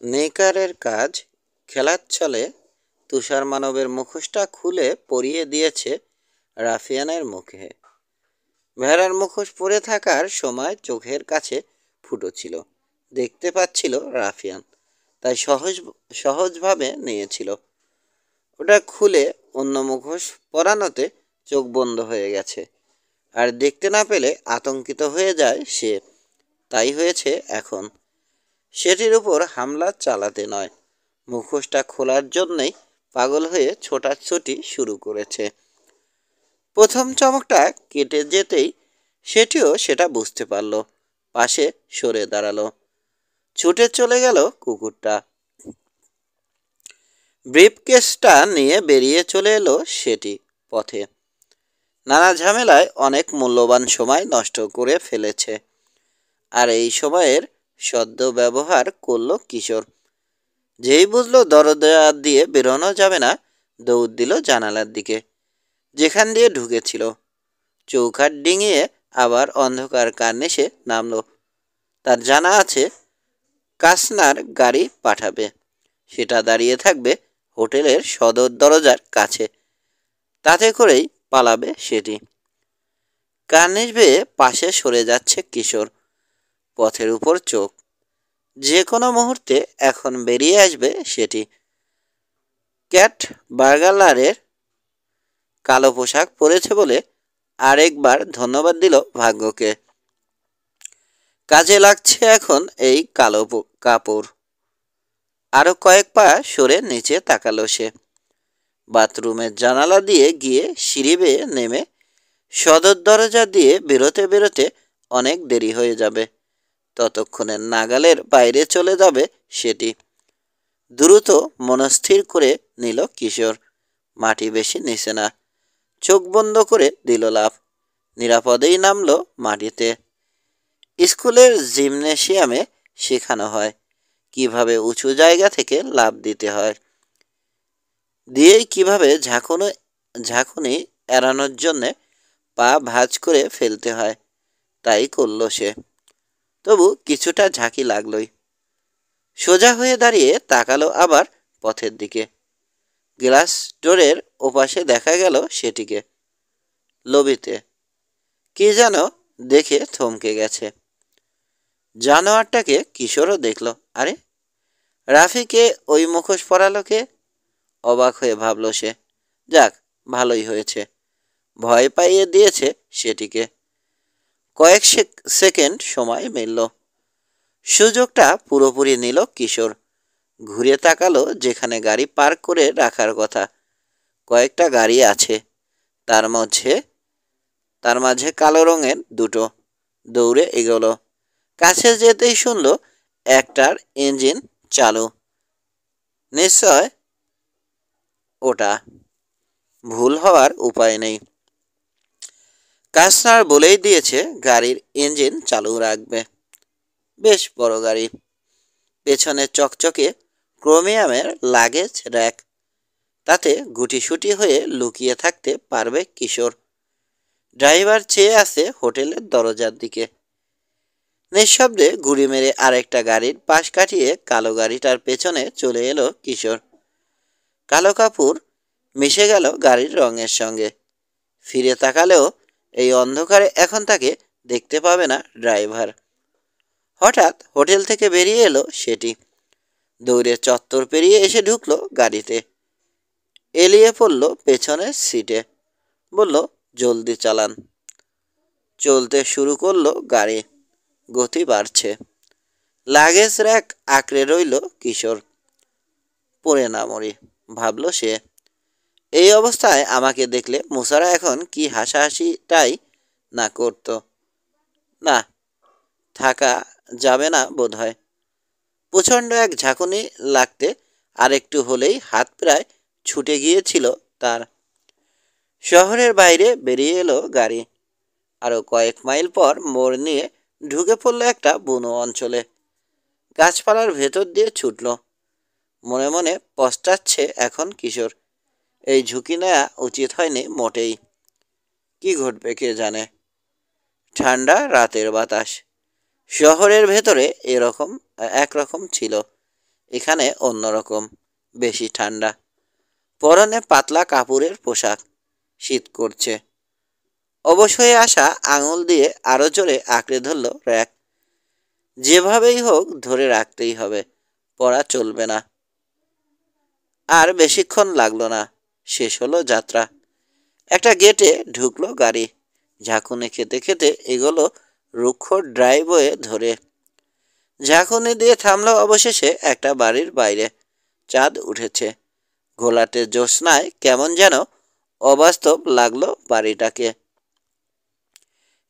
নেকারের কাজ খেলার ছলে তুষার মানবের মুখোশটা খুলে পরিয়ে দিয়েছে রাফিয়ানের মুখে। ভেড়ার মুখোশ পরে থাকার সময় চোখের কাছে ফুটো ছিল, দেখতে পাচ্ছিল রাফিয়ান, তাই সহজভাবে নিয়েছিল। ওটা খুলে অন্য মুখোশ পরানোতে চোখ বন্ধ হয়ে গেছে, আর দেখতে না পেলে আতঙ্কিত হয়ে যায় সে। তাই হয়েছে এখন সেটির উপর হামলা চালাতে নয়, মুখোশটা খোলার জন্যেই পাগল হয়ে ছোটাছুটি শুরু করেছে। প্রথম চমকটা কেটে যেতেই সেটিও সেটা বুঝতে পারল, পাশে সরে দাঁড়ালো। ছুটে চলে গেল কুকুরটা। ব্রিফকেসটা নিয়ে বেরিয়ে চলে এলো সেটি পথে। নানা ঝামেলায় অনেক মূল্যবান সময় নষ্ট করে ফেলেছে, আর এই সময়ের সদ্য ব্যবহার করলো কিশোর। যেই বুঝলো দরজা দিয়ে বেরোনো যাবে না, দৌড় দিল জানালার দিকে, যেখান দিয়ে ঢুকেছিল। চৌকাঠ ডিঙিয়ে আবার অন্ধকার কার্নিশে নামলো। তার জানা আছে কাসনার গাড়ি পাঠাবে, সেটা দাঁড়িয়ে থাকবে হোটেলের সদর দরজার কাছে, তাতে করেই পালাবে সেটি। কার্নিশ বেয়ে পাশে সরে যাচ্ছে কিশোর, পথের উপর চোখ। যে কোনো মুহূর্তে এখন বেরিয়ে আসবে সেটি। ক্যাট বার্গালারের কালো পোশাক পরেছে বলে আরেকবার ধন্যবাদ দিল ভাগ্যকে। কাজে লাগছে এখন এই কালো কাপড়। আরো কয়েক পা সরে নিচে তাকালো সে। বাথরুমের জানালা দিয়ে গিয়ে সিঁড়ি বেয়ে নেমে সদর দরজা দিয়ে বেরোতে বেরোতে অনেক দেরি হয়ে যাবে। ততক্ষণে নাগালের বাইরে চলে যাবে সেটি। দ্রুত মনস্থির করে নিল কিশোর, মাটি বেশি নিচে না। চোখ বন্ধ করে দিল লাফ, নিরাপদেই নামলো মাটিতে। স্কুলের জিমনেশিয়ামে শেখানো হয় কিভাবে উঁচু জায়গা থেকে লাফ দিতে হয়, দিয়েই কিভাবে ঝাঁকুনি এড়ানোর জন্যে পা ভাঁজ করে ফেলতে হয়, তাই করল সে। তবু কিছুটা ঝাঁকি লাগলই। সোজা হয়ে দাঁড়িয়ে তাকালো আবার পথের দিকে। গ্লাস ডোরের ওপাশে দেখা গেল সেটিকে, লবিতে। কি যেন দেখে থমকে গেছে। জানোয়ারটাকে কিশোরও দেখল। আরে, রাফিকে ওই মুখোশ পরালো কে? অবাক হয়ে ভাবল সে। যাক, ভালোই হয়েছে, ভয় পাইয়ে দিয়েছে সেটিকে। কয়েক সেকেন্ড সময় মিলল। সুযোগটা পুরোপুরি নিল কিশোর। ঘুরে তাকালো যেখানে গাড়ি পার্ক করে রাখার কথা। কয়েকটা গাড়ি আছে, তার মাঝে কালো রঙের দুটো। দৌড়ে এগোলো। কাছে যেতেই শুনল একটার ইঞ্জিন চালু। নিশ্চয় ওটা, ভুল হওয়ার উপায় নেই। কাসনার বলেই দিয়েছে গাড়ির ইঞ্জিন চালু রাখবে। বেশ বড় গাড়ি, পেছনে চকচকে ক্রোমিয়ামের লাগেজ র্যাক, তাতে গুটিসুটি হয়ে লুকিয়ে থাকতে পারবে কিশোর। ড্রাইভার চেয়ে আছে হোটেলের দরজার দিকে। নিঃশব্দে গুড়ি মেরে আরেকটা গাড়ির পাশ কাটিয়ে কালো গাড়িটার পেছনে চলে এলো কিশোর। কালো কাপড় মিশে গেল গাড়ির রঙের সঙ্গে। ফিরে তাকালেও এই অন্ধকারে এখন তাকে দেখতে পাবে না ড্রাইভার। হঠাৎ হোটেল থেকে বেরিয়ে এলো সেটি। দৌড়ে চত্বর পেরিয়ে এসে ঢুকলো গাড়িতে। এলিয়ে পড়ল পেছনের সিটে। বলল, জলদি চালান। চলতে শুরু করলো গাড়ি। গতি বাড়ছে। লাগেজ র্যাক আঁকড়ে রইল কিশোর। পড়ে না মরি, ভাবল সে। এই অবস্থায় আমাকে দেখলে মুসারা এখন কি হাসাহাসিটাই না করত। না, থাকা যাবে না বোধ হয়। প্রচণ্ড এক ঝাঁকুনি লাগতে আরেকটু হলেই হাত প্রায় ছুটে গিয়েছিল তার। শহরের বাইরে বেরিয়ে এলো গাড়ি। আরও কয়েক মাইল পর মোড় নিয়ে ঢুকে পড়ল একটা বুনো অঞ্চলে। গাছপালার ভেতর দিয়ে ছুটল। মনে মনে পস্তাচ্ছে এখন কিশোর। এই ঝুঁকি নেওয়া উচিত হয়নি মোটেই। কি ঘটবে কে জানে। ঠান্ডা রাতের বাতাস শহরের ভেতরে একরকম ছিল, এখানে অন্যরকম, বেশি ঠান্ডা। পরনে পাতলা কাপড়ের পোশাক, শীত করছে। অবশ্যই আসা আঙুল দিয়ে আরো জোরে আঁকড়ে ধরল র্যাক। যেভাবেই হোক ধরে রাখতেই হবে, পড়া চলবে না। আর বেশিক্ষণ লাগলো না, শেষ হলো যাত্রা। একটা গেটে ঢুকলো গাড়ি। ঝাঁকুনি খেতে খেতে এগোলো রুক্ষ ড্রাইভওয়ে ধরে। ঝাঁকুনি দিয়ে থামলো অবশেষে একটা বাড়ির বাইরে। চাঁদ উঠেছে। ঘোলাটে জ্যোৎস্নায় কেমন যেন অবাস্তব লাগলো বাড়িটাকে।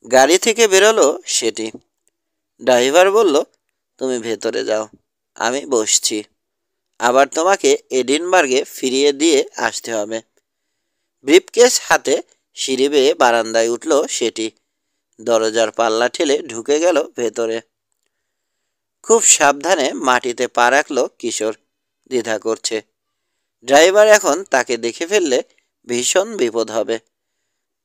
গাড়ি থেকে বেরোলো সেটি। ড্রাইভার বলল, তুমি ভেতরে যাও, আমি বসছি। আবার তোমাকে এডিনবার্গে ফিরিয়ে দিয়ে আসতে হবে। ব্রিফকেস হাতে সিঁড়ি বেয়ে বারান্দায় উঠল সেটি। দরজার পাল্লা ঠেলে ঢুকে গেল ভেতরে। খুব সাবধানে মাটিতে পা রাখল কিশোর। দ্বিধা করছে। ড্রাইভার এখন তাকে দেখে ফেললে ভীষণ বিপদ হবে।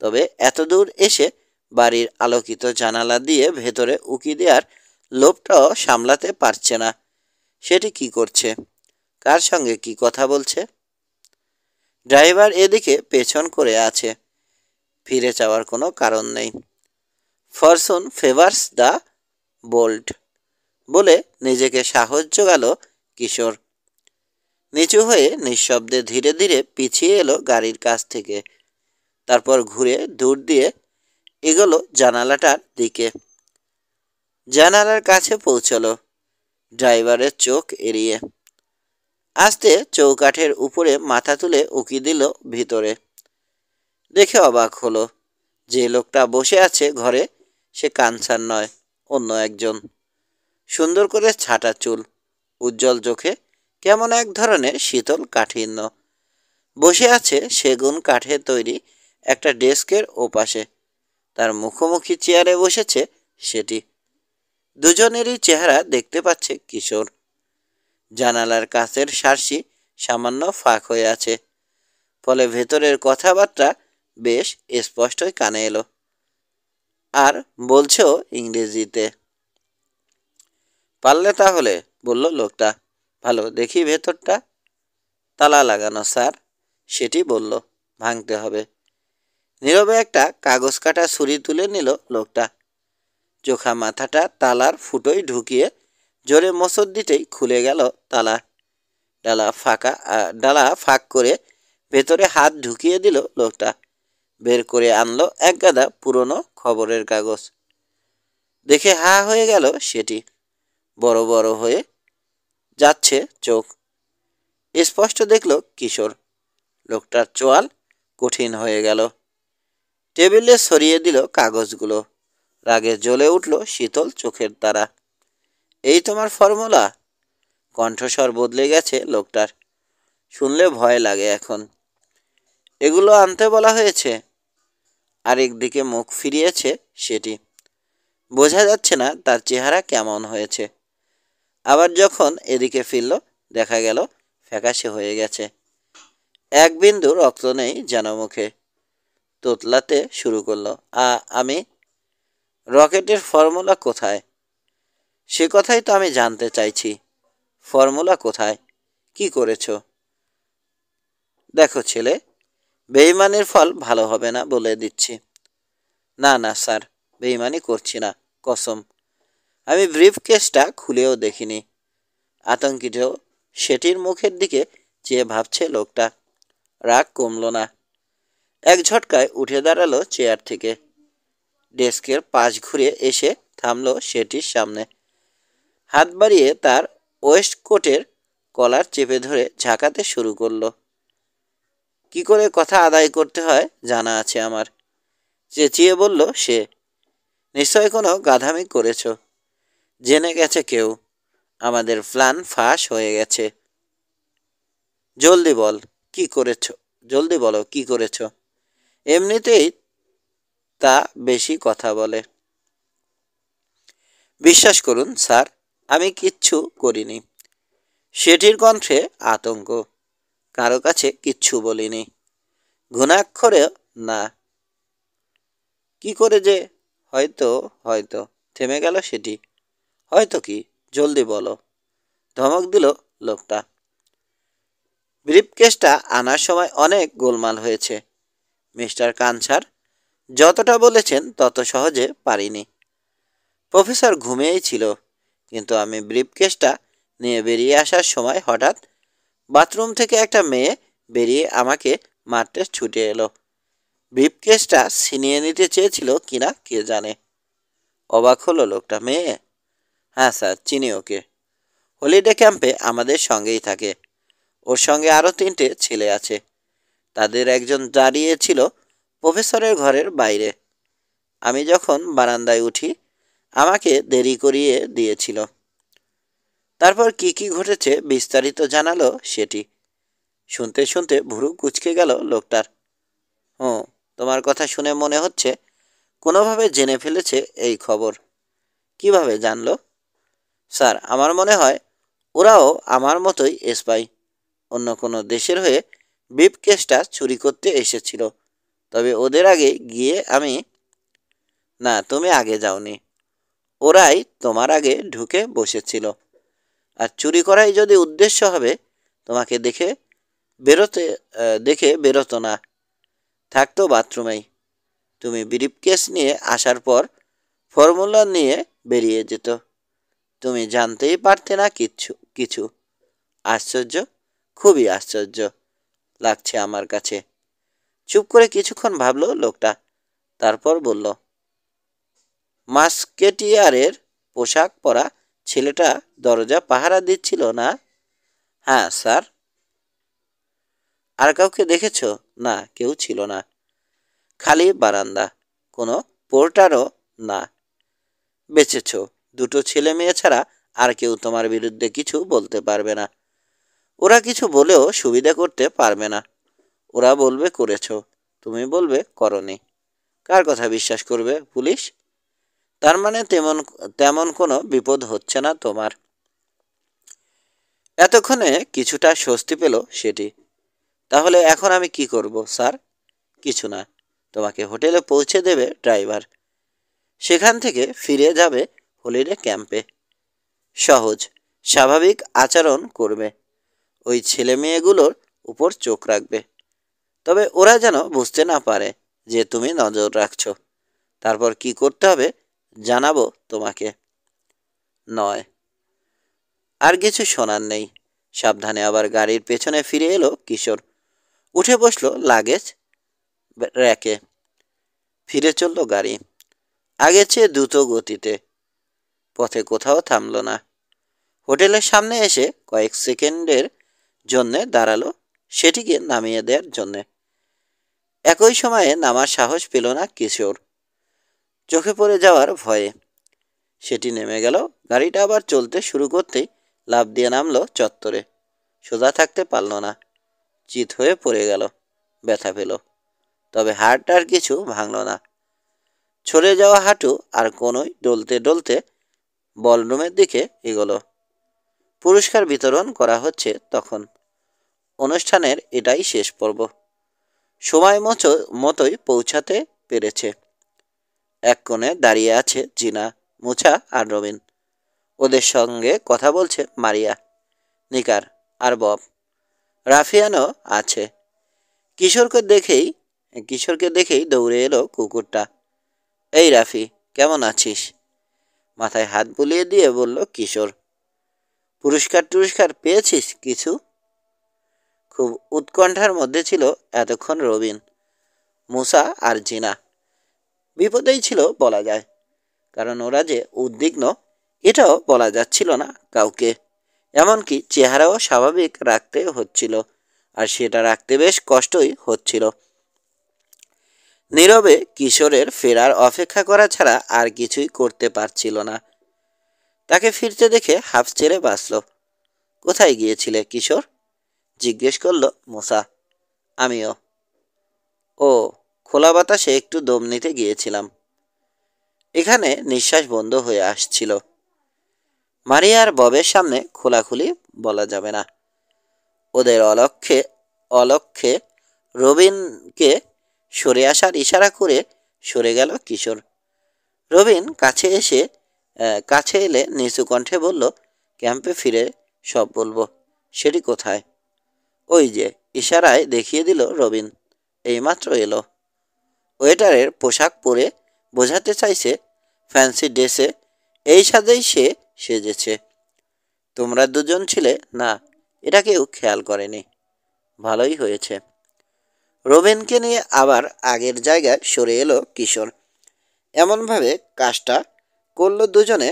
তবে এতদূর এসে বাড়ির আলোকিত জানালা দিয়ে ভেতরে উকি দেওয়ার লোভটাও সামলাতে পারছে না। সেটি কি করছে? কার সঙ্গে কি কথা বলছে? ড্রাইভার এদিকে পেছন করে আছে। ফিরে যাওয়ার কোনো কারণ নেই। ফরচুন ফেভার্স দ্য বোল্ড বলে নিজেকে সাহস জোগাল কিশোর। নিচু হয়ে নিঃশব্দে ধীরে ধীরে পিছিয়ে এলো গাড়ির কাছ থেকে। তারপর ঘুরে দূর দিয়ে এগোলো জানালাটার দিকে। জানালার কাছে পৌঁছলো। ড্রাইভারের চোখ এড়িয়ে আস্তে চৌকাঠের উপরে মাথা তুলে উকি দিল ভিতরে। দেখে অবাক হলো, যে লোকটা বসে আছে ঘরে সে কাঞ্চান নয়, অন্য একজন। সুন্দর করে ছাটা চুল, উজ্জ্বল চোখে কেমন এক ধরনের শীতল কাঠিন্য। বসে আছে সেগুন কাঠের তৈরি একটা ডেস্কের ওপাশে। তার মুখোমুখি চেয়ারে বসেছে সেটি। দুজনেরই চেহারা দেখতে পাচ্ছে কিশোর। জানালার কাছের সার্সি সামান্য ফাঁক হয়ে আছে, ফলে ভেতরের কথাবার্তা বেশ স্পষ্টই কানে এলো। আর বলছেও ইংরেজিতে। পারলে তাহলে, বলল লোকটা। ভালো, দেখি ভেতরটা। তালা লাগানো স্যার, সেটি বলল। ভাঙতে হবে। নীরবে একটা কাগজ কাটা ছুরি তুলে নিল লোকটা। চোখা মাথাটা তালার ফুটোয় ঢুকিয়ে জোরে মোচড় দিতেই খুলে গেল তালা। ডালা ফাঁক করে ভেতরে হাত ঢুকিয়ে দিল লোকটা। বের করে আনলো এক গাদা পুরনো খবরের কাগজ। দেখে হা হয়ে গেল সেটি। বড় বড় হয়ে যাচ্ছে চোখ। স্পষ্ট দেখল কিশোর। লোকটার চোয়াল কঠিন হয়ে গেল। টেবিলে সরিয়ে দিল কাগজগুলো। রাগে জ্বলে উঠল শীতল চোখের তারা। এই তোমার ফর্মুলা? কণ্ঠস্বর বদলে গেছে লোকটার। শুনলে ভয় লাগে এখন। এগুলো আনতে বলা হয়েছে। আরেকদিকে মুখ ফিরিয়েছে সেটি। বোঝা যাচ্ছে না তার চেহারা কেমন হয়েছে। আবার যখন এদিকে ফিরল, দেখা গেল ফ্যাকাশে হয়ে গেছে। এক বিন্দু রক্ত নেই যেন মুখে। তোতলাতে শুরু করলো। আমি? রকেটের ফর্মুলা কোথায়? সে কথাই তো আমি জানতে চাইছি। ফর্মুলা কোথায়? কি করেছো? দেখো ছেলে, বেইমানির ফল ভালো হবে না বলে দিচ্ছি। না না স্যার, বেইমানি করছি না, কসম। আমি ব্রিফকেসটা খুলেও দেখিনি। আতঙ্কিত সেটির মুখের দিকে চেয়ে ভাবছে লোকটা। রাগ কমল না। এক ঝটকায় উঠে দাঁড়ালো চেয়ার থেকে। ডেস্কের পাশ ঘুরে এসে থামলো সেটির সামনে। হাত বাড়িয়ে তার ওয়েস্টকোটের কলার চেপে ধরে ঝাঁকাতে শুরু করলো। কি করে কথা আদায় করতে হয় জানা আছে আমার, চেঁচিয়ে বলল সে। নিশ্চয় কোনো গাধামি করেছ। জেনে গেছে কেউ। আমাদের প্ল্যান ফাঁস হয়ে গেছে। জলদি বল, কি করেছ? জলদি বলো, কি করেছ? এমনিতেই তা বেশি কথা বলে। বিশ্বাস করুন স্যার, আমি কিচ্ছু করিনি। সেটির কণ্ঠে আতঙ্ক। কারো কাছে কিচ্ছু বলিনি। ঘুণাক্ষরে না। কি করে যে? হয়তো হয়তো থেমে গেল সেটি। হয়তো কি? জলদি বলো, ধমক দিল লোকটা। ব্রিফকেসটা আনার সময় অনেক গোলমাল হয়েছে মিস্টার কানসার, যতটা বলেছেন তত সহজে পারিনি। প্রফেসর ঘুমিয়েই ছিল, কিন্তু আমি ব্রিফকেসটা নিয়ে বেরিয়ে আসার সময় হঠাৎ বাথরুম থেকে একটা মেয়ে বেরিয়ে আমাকে মারতে ছুটে এলো। ব্রিফকেসটা ছিনিয়ে নিতে চেয়েছিল কিনা কে জানে। অবাক হলো লোকটা। মেয়ে? হ্যাঁ স্যার, চিনি ওকে। হলিডে ক্যাম্পে আমাদের সঙ্গেই থাকে। ওর সঙ্গে আরও 3টে ছেলে আছে। তাদের একজন দাঁড়িয়ে ছিল প্রফেসরের ঘরের বাইরে। আমি যখন বারান্দায় উঠি আমাকে দেরি করিয়ে দিয়েছিল। তারপর কি কি ঘটেছে বিস্তারিত জানালো সেটি। শুনতে শুনতে ভুরু কুঁচকে গেল লোকটার। হুঁ, তোমার কথা শুনে মনে হচ্ছে কোনোভাবে জেনে ফেলেছে এই খবর। কিভাবে জানলো? স্যার, আমার মনে হয় ওরাও আমার মতোই স্পাই। অন্য কোনো দেশের হয়ে ব্রিফকেসটা চুরি করতে এসেছিল। তবে ওদের আগে গিয়ে আমি... না, তুমি আগে যাওনি। ওরাই তোমার আগে ঢুকে বসেছিল। আর চুরি করাই যদি উদ্দেশ্য হবে, তোমাকে দেখে বেরোতো না, থাকতো বাথরুমেই। তুমি ব্রিফকেস নিয়ে আসার পর ফর্মুলা নিয়ে বেরিয়ে যেত। তুমি জানতেই পারতে না কিছু। আশ্চর্য, খুবই আশ্চর্য লাগছে আমার কাছে। চুপ করে কিছুক্ষণ ভাবলো লোকটা, তারপর বলল, মাস্কেটিয়ারের পোশাক পরা ছেলেটা দরজা পাহারা দিচ্ছিল না? হ্যাঁ স্যার। আর কাউকে দেখেছ? না, কেউ ছিল না। খালি বারান্দা, কোনো পোর্টারও না। বেঁচেছ। 2টো ছেলে মেয়ে ছাড়া আর কেউ তোমার বিরুদ্ধে কিছু বলতে পারবে না। ওরা কিছু বলেও সুবিধা করতে পারবে না। ওরা বলবে করেছ, তুমি বলবে করনি। কার কথা বিশ্বাস করবে পুলিশ? তার মানে তেমন কোনো বিপদ হচ্ছে না তোমার। এতক্ষণে কিছুটা স্বস্তি পেল সেটি। তাহলে এখন আমি কি করব স্যার? কিছু না, তোমাকে হোটেলে পৌঁছে দেবে ড্রাইভার। সেখান থেকে ফিরে যাবে হলিডে ক্যাম্পে। সহজ স্বাভাবিক আচরণ করবে। ওই ছেলে মেয়েগুলোর উপর চোখ রাখবে, তবে ওরা যেন বুঝতে না পারে যে তুমি নজর রাখছো। তারপর কি করতে হবে জানাবো তোমাকে। নয়, আর কিছু শোনার নেই। সাবধানে আবার গাড়ির পেছনে ফিরে এলো কিশোর। উঠে বসলো লাগেজ র্যাকে। ফিরে চলল গাড়ি, আগের চেয়ে দ্রুত গতিতে। পথে কোথাও থামল না। হোটেলের সামনে এসে কয়েক সেকেন্ডের জন্যে দাঁড়ালো সেটিকে নামিয়ে দেওয়ার জন্যে। একই সময়ে নামার সাহস পেল না কিশোর, চোখে পড়ে যাওয়ার ভয়ে। সেটি নেমে গেল। গাড়িটা আবার চলতে শুরু করতেই লাফ দিয়ে নামলো চত্বরে। সোজা থাকতে পারল না, চিত হয়ে পড়ে গেল। ব্যথা পেল, তবে হাড় আর কিছু ভাঙল না। ছড়ে যাওয়া হাঁটু আর কোনোই ডলতে ডলতে বলরুমের দিকে এগোলো। পুরস্কার বিতরণ করা হচ্ছে তখন। অনুষ্ঠানের এটাই শেষ পর্ব। সময় মতোই পৌঁছাতে পেরেছে। এক কোণে দাঁড়িয়ে আছে জিনা, মুছা আর রবিন। ওদের সঙ্গে কথা বলছে মারিয়া, নিকার আর বব। রাফিয়ানও আছে। কিশোরকে দেখেই দৌড়ে এলো কুকুরটা। এই রাফি, কেমন আছিস? মাথায় হাত বুলিয়ে দিয়ে বলল কিশোর। পুরস্কার পেয়েছিস কিছু? খুব উৎকণ্ঠার মধ্যে ছিল এতক্ষণ রবিন, মুসা আর জিনা। বিপদেই ছিল বলা যায়, কারণ ওরা যে উদ্বিগ্ন এটাও বলা যাচ্ছিল না কাউকে। এমনকি চেহারাও স্বাভাবিক রাখতে হচ্ছিল, আর সেটা রাখতে বেশ কষ্টই হচ্ছিল। নীরবে কিশোরের ফেরার অপেক্ষা করা ছাড়া আর কিছুই করতে পারছিল না। তাকে ফিরতে দেখে হাফ ছেড়ে বাঁচল। কোথায় গিয়েছিলে কিশোর? জিজ্ঞেস করল মুসা। আমিও। ও, খোলা বাতাসে একটু দম নিতে গিয়েছিলাম। এখানে নিঃশ্বাস বন্ধ হয়ে আসছিল। মারিয়া আর ববের সামনে খোলাখুলি বলা যাবে না। ওদের অলক্ষ্যে রবিনকে সরে আসার ইশারা করে সরে গেল কিশোর। রবিন কাছে এলে নিচু কণ্ঠে বলল, ক্যাম্পে ফিরে সব বলবো। সেটি কোথায়? ওই যে, ইশারায় দেখিয়ে দিল রবিন। এইমাত্র এলো। ওয়েটারের পোশাক পরে বোঝাতে চাইছে ফ্যান্সি ড্রেসে এই সাজেই সে সেজেছে। তোমরা দুজন ছিলে না, এটা কেউ খেয়াল করেনি। ভালোই হয়েছে। রবিনকে নিয়ে আবার আগের জায়গায় সরে এলো কিশোর। এমনভাবে কাজটা করল দুজনে,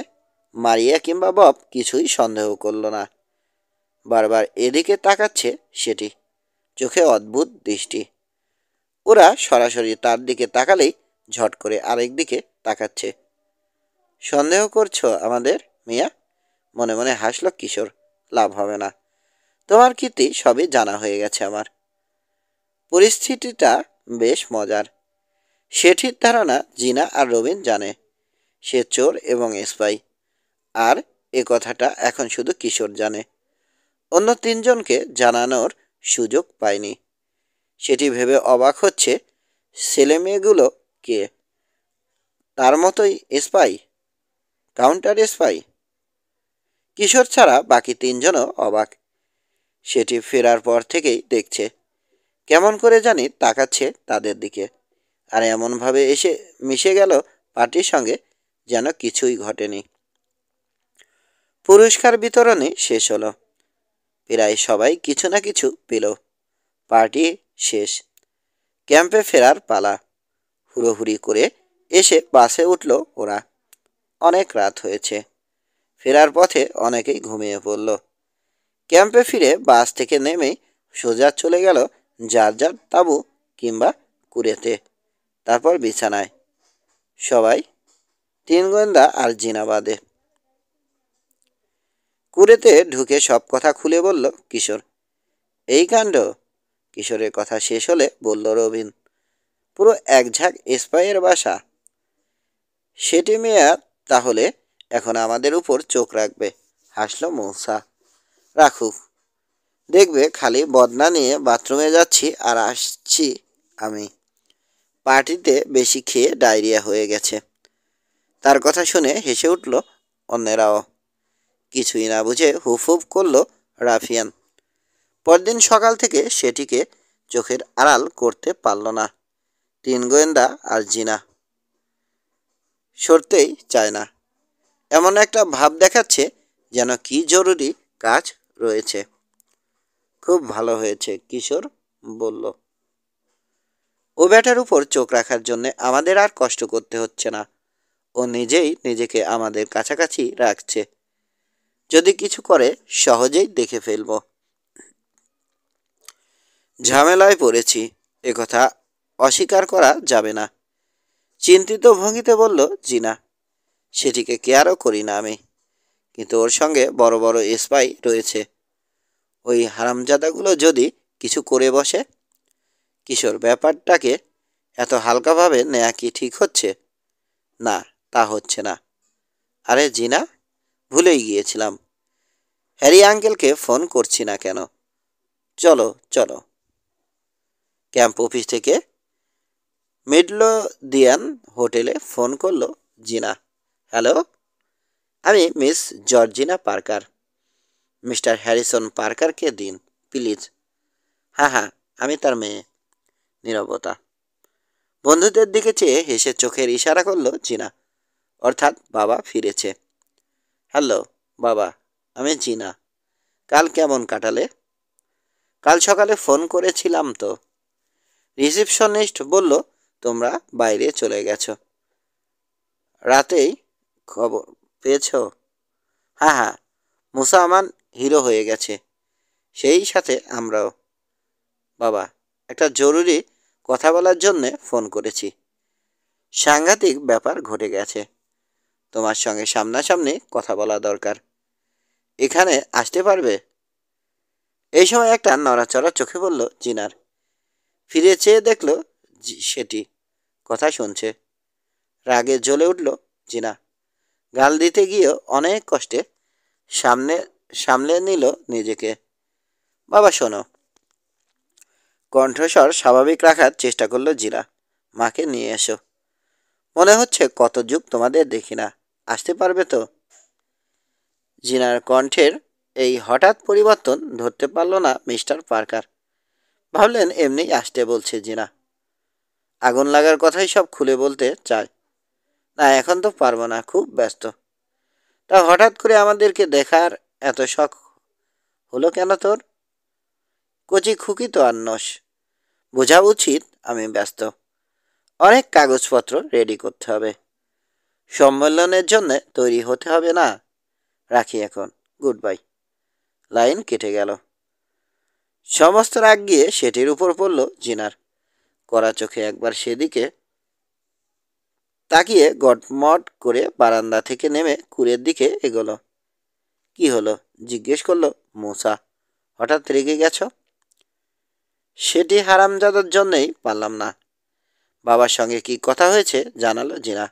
মারিয়া কিংবা বব কিছুই সন্দেহ করল না। বারবার এদিকে তাকাচ্ছে সেটি, চোখে অদ্ভুত দৃষ্টি। ওরা সরাসরি তার দিকে তাকালেই ঝট করে আরেক দিকে তাকাচ্ছে। সন্দেহ করছো আমাদের, মিয়া? মনে মনে হাসল কিশোর। লাভ হবে না, তোমার কীর্তি সবই জানা হয়ে গেছে আমার। পরিস্থিতিটা বেশ মজার। সেঠির ধারণা জিনা আর রবিন জানে সে চোর এবং স্পাই, আর এ কথাটা এখন শুধু কিশোর জানে। অন্য তিনজনকে জানানোর সুযোগ পায়নি। সেটি ভেবে অবাক হচ্ছে ছেলেমেয়েগুলো কে, তার মতোই স্পাই, কাউন্টার স্পাই। কিশোর ছাড়া বাকি তিনজনও অবাক। সেটি ফেরার পর থেকেই দেখছে, কেমন করে জানি তাকাচ্ছে তাদের দিকে, আর এমনভাবে এসে মিশে গেল পার্টির সঙ্গে যেন কিছুই ঘটেনি। পুরস্কার বিতরণী শেষ হলো। প্রায় সবাই কিছু না কিছু পেল। পার্টি শেষ। ক্যাম্পে ফেরার পালা। হুড়োহুড়ি করে এসে বাসে উঠল ওরা। অনেক রাত হয়েছে। ফেরার পথে অনেকেই ঘুমিয়ে পড়ল। ক্যাম্পে ফিরে বাস থেকে নেমেই সোজা চলে গেল যার যার তাঁবু কিংবা কুড়েতে, তারপর বিছানায়। সবাই, তিন গোয়েন্দা আর জিনা বাদে। কুড়েতে ঢুকে সব কথা খুলে বলল কিশোর। এই কাণ্ড! কিশোরের কথা শেষ হলে বলল রবিন, পুরো এক ঝাঁক স্পাইয়ের বাসা। সেটি মেয়া তাহলে এখন আমাদের উপর চোখ রাখবে, হাসল মৌসা। রাখুক, দেখবে খালি বদনা নিয়ে বাথরুমে যাচ্ছি আর আসছি আমি। পার্টিতে বেশি খেয়ে ডায়রিয়া হয়ে গেছে। তার কথা শুনে হেসে উঠল অন্যেরাও। কিছুই না বুঝে হুফ হুফ করল রাফিয়ান। পরদিন সকাল থেকে সেটিকে চোখের আড়াল করতে পারল না। তিন গোয়েন্দা আর জিনা সরতেই চায় না। এমন একটা ভাব দেখাচ্ছে যেন কি জরুরি কাজ রয়েছে। খুব ভালো হয়েছে, কিশোর বলল। ও ব্যাটার উপর চোখ রাখার জন্যে আমাদের আর কষ্ট করতে হচ্ছে না। ও নিজেই নিজেকে আমাদের কাছাকাছি রাখছে। যদি কিছু করে সহজেই দেখে ফেলব। ঝামেলায় পড়েছি, একথা অস্বীকার করা যাবে না। চিন্তিত ভঙ্গিতে বলল জিনা। সেটিকে কেয়ারও করি না আমি, কিন্তু ওর সঙ্গে বড় বড় স্পাই রয়েছে। ওই হারামজাদাগুলো যদি কিছু করে বসে। কিশোর, ব্যাপারটাকে এত হালকাভাবে নেয়া কি ঠিক হচ্ছে? না, তা হচ্ছে না। আরে জিনা, ভুলেই গিয়েছিলাম। হ্যারি আঙ্কেলকে ফোন করছি না কেন? চলো চলো। ক্যাম্প অফিস থেকে মিডলোডিয়ান হোটেলে ফোন করলো জিনা। হ্যালো, আমি miss Georgina Parker. Mister Harrison পার্কারকে দিন প্লিজ। হ্যাঁ হ্যাঁ, আমি তার মেয়ে। নীরবতা। বন্ধুদের দিকে চেয়ে হেসে চোখের ইশারা করলো জিনা, অর্থাৎ বাবা ফিরেছে। হ্যালো বাবা, আমি জিনা। কাল কেমন কাটালে? কাল সকালে ফোন করেছিলাম তো। রিসিপশনিস্ট বলল তোমরা বাইরে চলে গেছো। রাতেই খবর পেয়েছ? হ্যাঁ হ্যাঁ, মুসা আমান হিরো হয়ে গেছে, সেই সাথে আমরাও। বাবা, একটা জরুরি কথা বলার জন্যে ফোন করেছি। সাংঘাতিক ব্যাপার ঘটে গেছে। তোমার সঙ্গে সামনাসামনি কথা বলা দরকার। এখানে আসতে পারবে? এই সময় একটা নড়াচড়া চোখে বলল জিনার। ফিরে চেয়ে দেখল সেটি কথা শুনছে। রাগে জ্বলে উঠল জিনা। গাল দিতে গিয়েও অনেক কষ্টে সামলে নিল নিজেকে। বাবা শোনো। কণ্ঠস্বর স্বাভাবিক রাখার চেষ্টা করলো জিনা। মাকে নিয়ে এসো। মনে হচ্ছে কত যুগ তোমাদের দেখি না। আসতে পারবে তো? জিনার কণ্ঠের এই হঠাৎ পরিবর্তন ধরতে পারল না মিস্টার পার্কার। ভাবলেন এমনি আসতে বলছে জিনা, আগুন লাগার কথাই সব খুলে বলতে চায়। না, এখন তো পারবো না, খুব ব্যস্ত। তা হঠাৎ করে আমাদেরকে দেখার এত শখ হলো কেন তোর? কচি খুকি তো আর নস, বোঝা উচিত আমি ব্যস্ত। অনেক কাগজপত্র রেডি করতে হবে, সম্মেলনের জন্য তৈরি হতে হবে না। রাখি এখন, গুড বাই। লাইন কেটে গেল। সমস্ত রাগ গিয়ে সেটির উপর পড়ল জিনার। কড়া চোখে একবার সেদিকে তাকিয়ে গটমট করে বারান্দা থেকে নেমে কুড়ের দিকে এগোলো। কি হলো জিজ্ঞেস করলো মূসা, হঠাৎ রেগে গেছ? সেটি হারামজাদার জন্যেই পারলাম না। বাবার সঙ্গে কি কথা হয়েছে জানালো জিনা।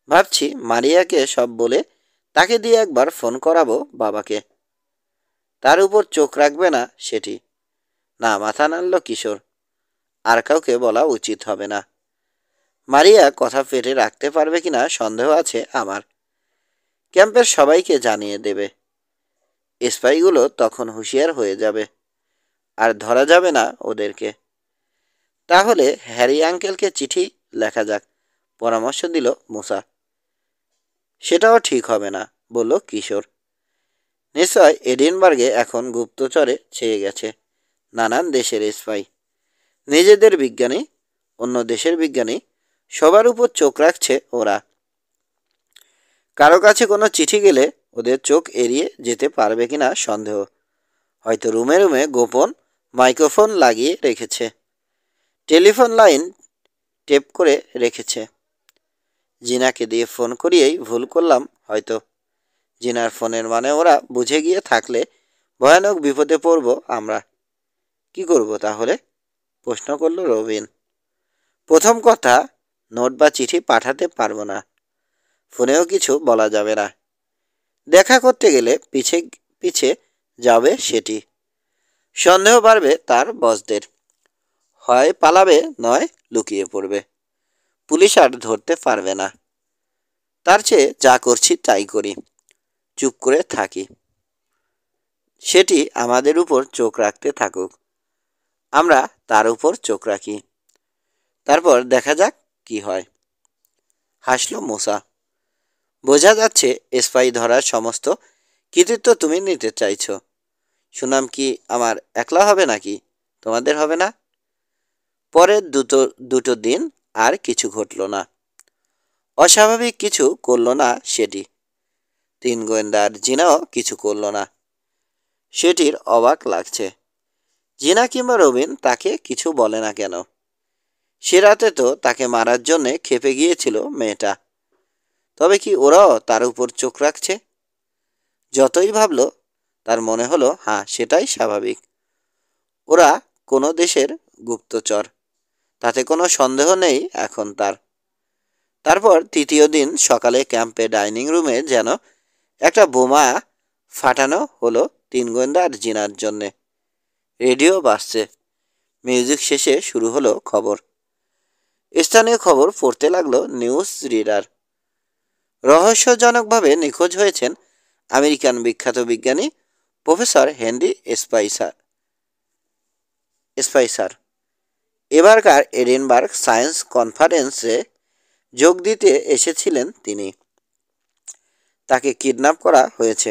ভাবছি মারিয়াকে সব বলে তাকে দিয়ে একবার ফোন করাবো বাবাকে। তার উপর চোখ রাখবে না সেটি। না, মাথা নাড়ল কিশোর। আর কাউকে বলা উচিত হবে না। মারিয়া কথা ফেটে রাখতে পারবে কিনা সন্দেহ আছে আমার। ক্যাম্পের সবাইকে জানিয়ে দেবে। স্পাইগুলো তখন হুঁশিয়ার হয়ে যাবে, আর ধরা যাবে না ওদেরকে। তাহলে হ্যারি আঙ্কেলকে চিঠি লেখা যাক, পরামর্শ দিল মূসা। সেটাও ঠিক হবে না, বলল কিশোর। নিশ্চয় এডিনবার্গে এখন গুপ্তচরে ছেয়ে গেছে নানান দেশের স্পাই। নিজেদের বিজ্ঞানী, অন্য দেশের বিজ্ঞানী, সবার উপর চোখ রাখছে ওরা। কারো কাছে কোনো চিঠি গেলে ওদের চোখ এড়িয়ে যেতে পারবে কিনা সন্দেহ। হয়তো রুমে রুমে গোপন মাইক্রোফোন লাগিয়ে রেখেছে, টেলিফোন লাইন টেপ করে রেখেছে। জিনাকে দিয়ে ফোন করিয়েই ভুল করলাম হয়তো। জিনার ফোনের মানে ওরা বুঝে গিয়ে থাকলে ভয়ানক বিপদে পড়ব আমরা। কি করব তাহলে? প্রশ্ন করল রবিন। প্রথম কথা, নোট বা চিঠি পাঠাতে পারবো না, ফোনেও কিছু বলা যাবে না। দেখা করতে গেলে পিছে পিছে যাবে সেটি। সন্দেহ বাড়বে তার বসদের। হয় পালাবে, নয় লুকিয়ে পড়বে। পুলিশ আর ধরতে পারবে না। তার চেয়ে যা করছি তাই করি, চুপ করে থাকি। সেটি আমাদের উপর চোখ রাখতে থাকুক, আমরা তার উপর চোখ রাখি। তারপর দেখা যাক কি হয়। হাসল মূসা। বোঝা যাচ্ছে স্পাই ধরার সমস্ত কৃতিত্ব তুমি নিতে চাইছ। সুনাম কি আমার একলা হবে নাকি? তোমাদের হবে না? পরের দুটো দিন আর কিছু ঘটল না। অস্বাভাবিক কিছু করল না সেটি। তিন গোয়েন্দার জিনাও কিছু করল না। সেটির অবাক লাগছে। জিনা কিংবা রবিন তাকে কিছু বলে না কেন? সে রাতে তো তাকে মারার জন্যে খেপে গিয়েছিল মেয়েটা। তবে কি ওরাও তার উপর চোখ রাখছে? যতই ভাবল তার মনে হলো হ্যাঁ, সেটাই স্বাভাবিক। ওরা কোনো দেশের গুপ্তচর, তাতে কোনো সন্দেহ নেই এখন তার। তারপর তৃতীয় দিন সকালে ক্যাম্পে ডাইনিং রুমে যেন একটা বোমা ফাটানো হলো তিন গোয়েন্দা আর জিনার জন্যে। রেডিও বাজছে। মিউজিক শেষে শুরু হলো খবর। স্থানীয় খবর পড়তে লাগলো নিউজ রিডার। রহস্যজনকভাবে নিখোঁজ হয়েছেন আমেরিকান বিখ্যাত বিজ্ঞানী প্রফেসর হেনরি স্পাইসার। এবারকার এডিনবার্গ সায়েন্স কনফারেন্সে যোগ দিতে এসেছিলেন তিনি। তাকে কিডন্যাপ করা হয়েছে।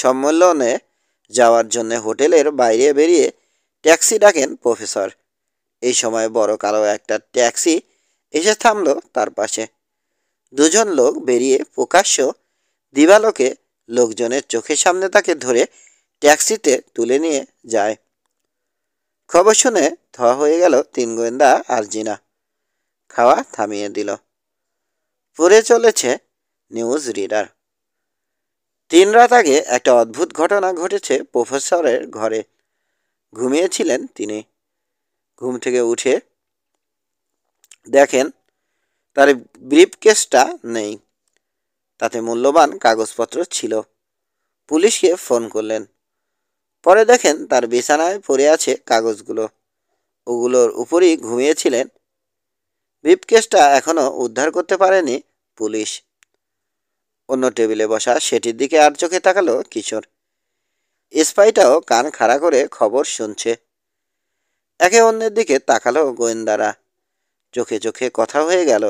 সম্মেলনে যাওয়ার জন্য হোটেলের বাইরে বেরিয়ে ট্যাক্সি ডাকেন প্রফেসর। এই সময় বড় কালো একটা ট্যাক্সি এসে থামল তার পাশে। দুজন লোক বেরিয়ে প্রকাশ্য দিবালোকে লোকজনের চোখের সামনে তাকে ধরে ট্যাক্সিতে তুলে নিয়ে যায়। খবর শুনে ধোয়া হয়ে গেল তিন গোয়েন্দা আর জিনা। খাওয়া থামিয়ে দিল। পড়ে চলেছে নিউজ রিডার। 3 রাত আগে একটা অদ্ভুত ঘটনা ঘটেছে প্রফেসরের ঘরে। ঘুমিয়েছিলেন তিনি। ঘুম থেকে উঠে দেখেন তার ব্রিফকেসটা নেই। তাতে মূল্যবান কাগজপত্র ছিল। পুলিশকে ফোন করলেন। পরে দেখেন তার বিছানায় পড়ে আছে কাগজগুলো। ওগুলোর উপরই ঘুমিয়েছিলেন। ব্রিফকেসটা এখনো উদ্ধার করতে পারেনি পুলিশ। অন্য টেবিলে বসা সেটির দিকে আর চোখে তাকালো কিশোর। স্পাইটাও কান খাড়া করে খবর শুনছে। একে অন্যের দিকে তাকালো গোয়েন্দারা। চোখে চোখে কথা হয়ে গেল।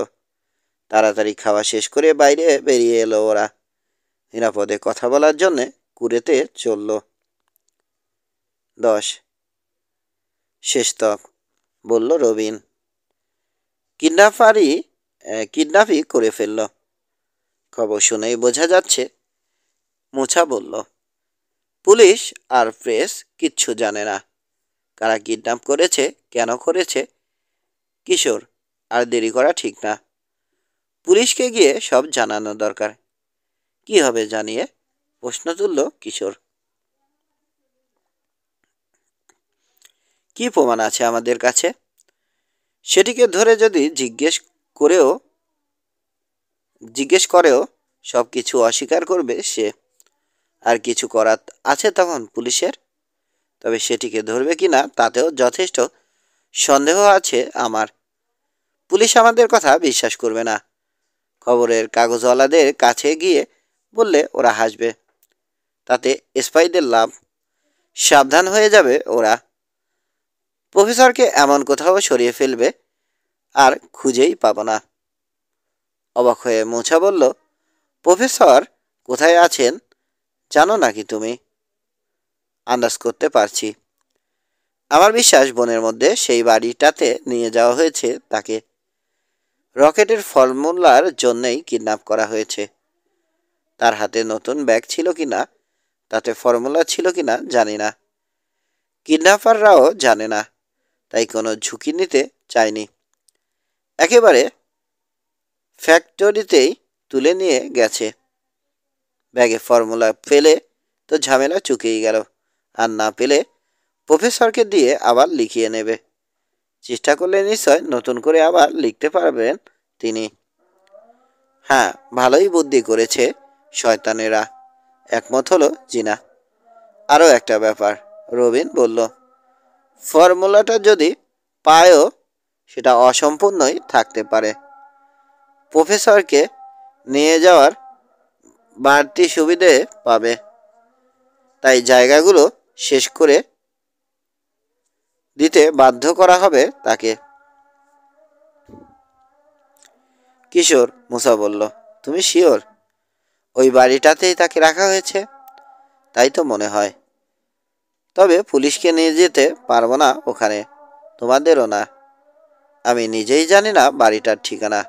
তাড়াতাড়ি খাওয়া শেষ করে বাইরে বেরিয়ে এলো ওরা। নিরাপদে কথা বলার জন্যে কুড়েতে চলল। 10 শেষ তক, বলল রবিন। কিডন্যাপই করে ফেলল। খবর শুনেই বোঝা যাচ্ছে, মুছা বলল। পুলিশ আর প্রেস কিচ্ছু জানে না কারা কিডন্যাপ করেছে, কেন করেছে। কিশোর, আর দেরি করা ঠিক না। পুলিশকে গিয়ে সব জানানো দরকার। কি হবে জানিয়ে? প্রশ্ন তুলল কিশোর। কি প্রমাণ আছে আমাদের কাছে? সেটিকে ধরে যদি জিজ্ঞেস করেও সব কিছু অস্বীকার করবে সে। আর কিছু করার আছে তখন পুলিশের? তবে সেটিকে ধরবে কিনা তাতেও যথেষ্ট সন্দেহ আছে আমার। পুলিশ আমাদের কথা বিশ্বাস করবে না। খবরের কাগজওয়ালাদের কাছে গিয়ে বললে ওরা হাসবে। তাতে স্পাইদের লাভ। সাবধান হয়ে যাবে ওরা। প্রফেসরকে এমন কোথাও সরিয়ে ফেলবে আর খুঁজেই পাব না। অবাক হয়ে মোছা বলল, প্রফেসর কোথায় আছেন জানো নাকি তুমি? আন্দাজ করতে পারছি। আমার বিশ্বাস বনের মধ্যে সেই বাড়িটাতে নিয়ে যাওয়া হয়েছে তাকে। রকেটের ফর্মুলার জন্যই কিডন্যাপ করা হয়েছে। তার হাতে নতুন ব্যাগ ছিল কিনা, তাতে ফর্মুলা ছিল কিনা জানি না। কিডন্যাপাররাও জানে না, তাই কোনো ঝুঁকি নিতে চায়নি। একেবারে ফ্যাক্টরিতেই তুলে নিয়ে গেছে। ব্যাগে ফর্মুলা পেলে তো ঝামেলা চুকেই গেল, আর না পেলে প্রফেসরকে দিয়ে আবার লিখিয়ে নেবে। চেষ্টা করলে নিশ্চয় নতুন করে আবার লিখতে পারবেন তিনি। হ্যাঁ, ভালোই বুদ্ধি করেছে শয়তানেরা, একমত হলো জিনা। আরও একটা ব্যাপার, রবিন বলল, ফর্মুলাটা যদি পায়ও সেটা অসম্পূর্ণই থাকতে পারে। প্রফেসরকে নিয়ে যাওয়ার বাড়তি সুবিধে পাবে, তাই জায়গাগুলো শেষ করে দিতে বাধ্য করা হবে তাকে। কিশোর, মুসা বলল, তুমি শিওর ওই বাড়িটাতেই তাকে রাখা হয়েছে? তাই তো মনে হয়। তবে পুলিশকে নিয়ে যেতে পারবো না ওখানে, তোমাদেরও না। আমি নিজেই জানি না বাড়িটার ঠিকানা।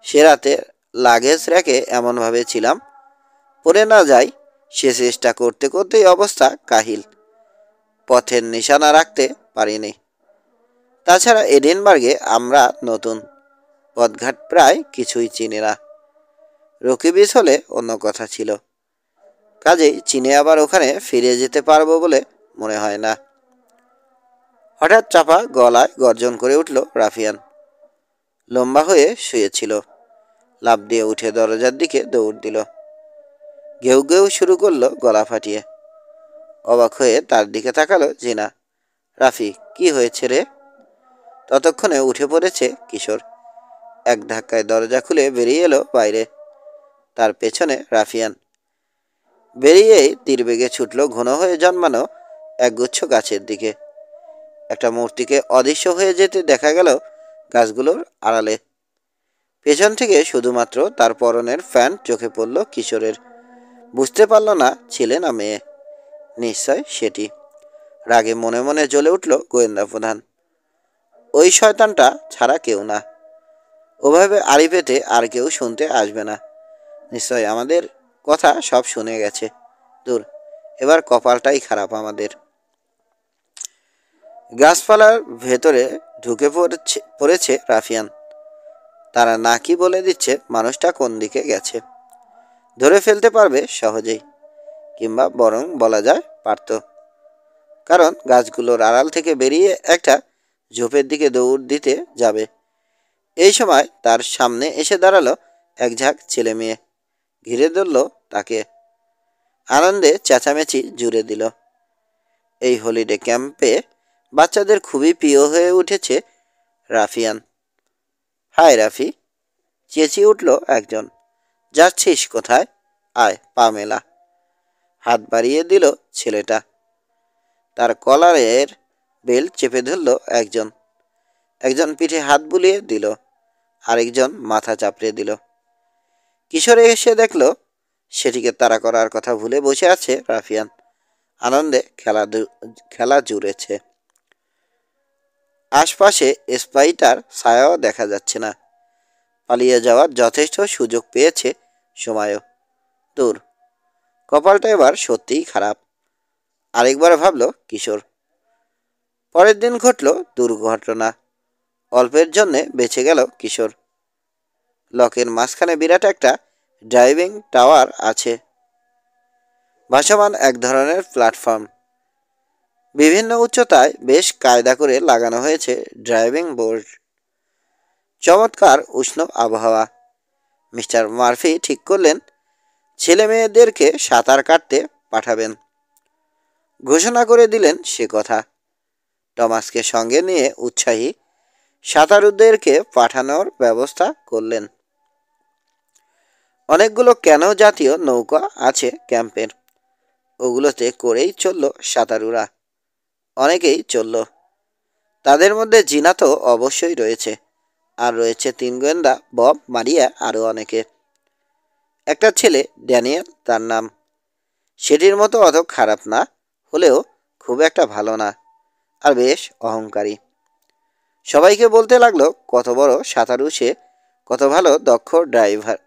সে রাতে লাগেজ রেখে এমনভাবে ছিলাম পড়ে না যাই, সে চেষ্টা করতে করতেই অবস্থা কাহিল। পথের নিশানা রাখতে পারিনি। তাছাড়া এডিনবার্গে আমরা নতুন, পথঘাট প্রায় কিছুই চিনি না। রকিবিস হলে অন্য কথা ছিল। কাজেই চীনে আবার ওখানে ফিরে যেতে পারবো বলে মনে হয় না। হঠাৎ চাপা গলায় গর্জন করে উঠল রাফিয়ান। লম্বা হয়ে শুয়েছিল। লাফ দিয়ে উঠে দরজার দিকে দৌড় দিল। ঘেউ ঘেউ শুরু করলো গলা ফাটিয়ে। অবাক হয়ে তার দিকে তাকালো জিনা। রাফি, কি হয়েছে রে? ততক্ষণে উঠে পড়েছে কিশোর। এক ধাক্কায় দরজা খুলে বেরিয়ে এলো বাইরে। তার পেছনে রাফিয়ান। বেরিয়েই তীরবেগে ছুটল ঘন হয়ে জন্মানো একগুচ্ছ গাছের দিকে। একটা মূর্তিকে অদৃশ্য হয়ে যেতে দেখা গেল গাছগুলোর আড়ালে। পেছন থেকে শুধুমাত্র তার পরনের ফ্যান চোখে পড়ল কিশোরের। বুঝতে পারল না ছেলে না মেয়ে। নিশ্চয় সেটি। রাগে মনে মনে জ্বলে উঠল গোয়েন্দা প্রধান। ওই শয়তানটা ছাড়া কেউ না। ওভাবে আড়ি পেতে আর কেউ শুনতে আসবে না। নিশ্চয় আমাদের কথা সব শুনে গেছে। দূর, এবার কপালটাই খারাপ আমাদের। গাছপালার ভেতরে ঢুকে পড়েছে রাফিয়ান। তারা নাকি বলে দিচ্ছে মানুষটা কোন দিকে গেছে। ধরে ফেলতে পারবে সহজেই, কিংবা বরং বলা যায় পারত। কারণ গাছগুলোর আড়াল থেকে বেরিয়ে একটা ঝোপের দিকে দৌড় দিতে যাবে। এই সময় তার সামনে এসে দাঁড়ালো এক ঝাঁক ছেলে মেয়ে। ঘিরে ধরল তাকে। আনন্দে চেঁচামেচি জুড়ে দিল। এই হলিডে ক্যাম্পে বাচ্চাদের খুবই প্রিয় হয়ে উঠেছে রাফিয়ান। হায় রাফি, চেঁচিয়ে উঠল একজন, যাচ্ছিস কোথায়? আয়, পা মেলা। হাত বাড়িয়ে দিল ছেলেটা। তার কলারের বেল্ট চেপে ধরল একজন। একজন পিঠে হাত বুলিয়ে দিল, আরেকজন মাথা চাপড়ে দিল। কিশোর এসে দেখল সেটিকে তাড়া করার কথা ভুলে বসে আছে রাফিয়ান। আনন্দে খেলা জুড়েছে। আশপাশে স্পাইটার ছায়াও দেখা যাচ্ছে না। পালিয়ে যাওয়ার যথেষ্ট সুযোগ পেয়েছে সময়ও। দূর, কপালটা এবার সত্যিই খারাপ, আরেকবার ভাবল কিশোর। পরের দিন ঘটল দুর্ঘটনা। অল্পের জন্যে বেঁচে গেল কিশোর। লকের মাঝখানে বিরাট একটা ড্রাইভিং টাওয়ার আছে, ভাসমান এক ধরনের প্ল্যাটফর্ম। বিভিন্ন উচ্চতায় বেশ কায়দা করে লাগানো হয়েছে ড্রাইভিং বোর্ড। চমৎকার উষ্ণ আবহাওয়া। মিস্টার মার্ফি ঠিক করলেন ছেলে মেয়েদেরকে সাঁতার কাটতে পাঠাবেন। ঘোষণা করে দিলেন সে কথা। টমাসকে সঙ্গে নিয়ে উৎসাহী সাঁতারুদেরকে পাঠানোর ব্যবস্থা করলেন। অনেকগুলো ক্যানো জাতীয় নৌকা আছে ক্যাম্পের, ওগুলোতে করেই চলল সাঁতারুরা। অনেকেই চলল। তাদের মধ্যে জিনা তো অবশ্যই রয়েছে, আর রয়েছে 3 গোয়েন্দা, বব, মারিয়া, আরও অনেকে। একটা ছেলে, ড্যানিয়েল তার নাম। সেটির মতো অত খারাপ না হলেও খুব একটা ভালো না, আর বেশ অহংকারী। সবাইকে বলতে লাগলো কত বড় সাঁতারু সে, কত ভালো দক্ষ ড্রাইভার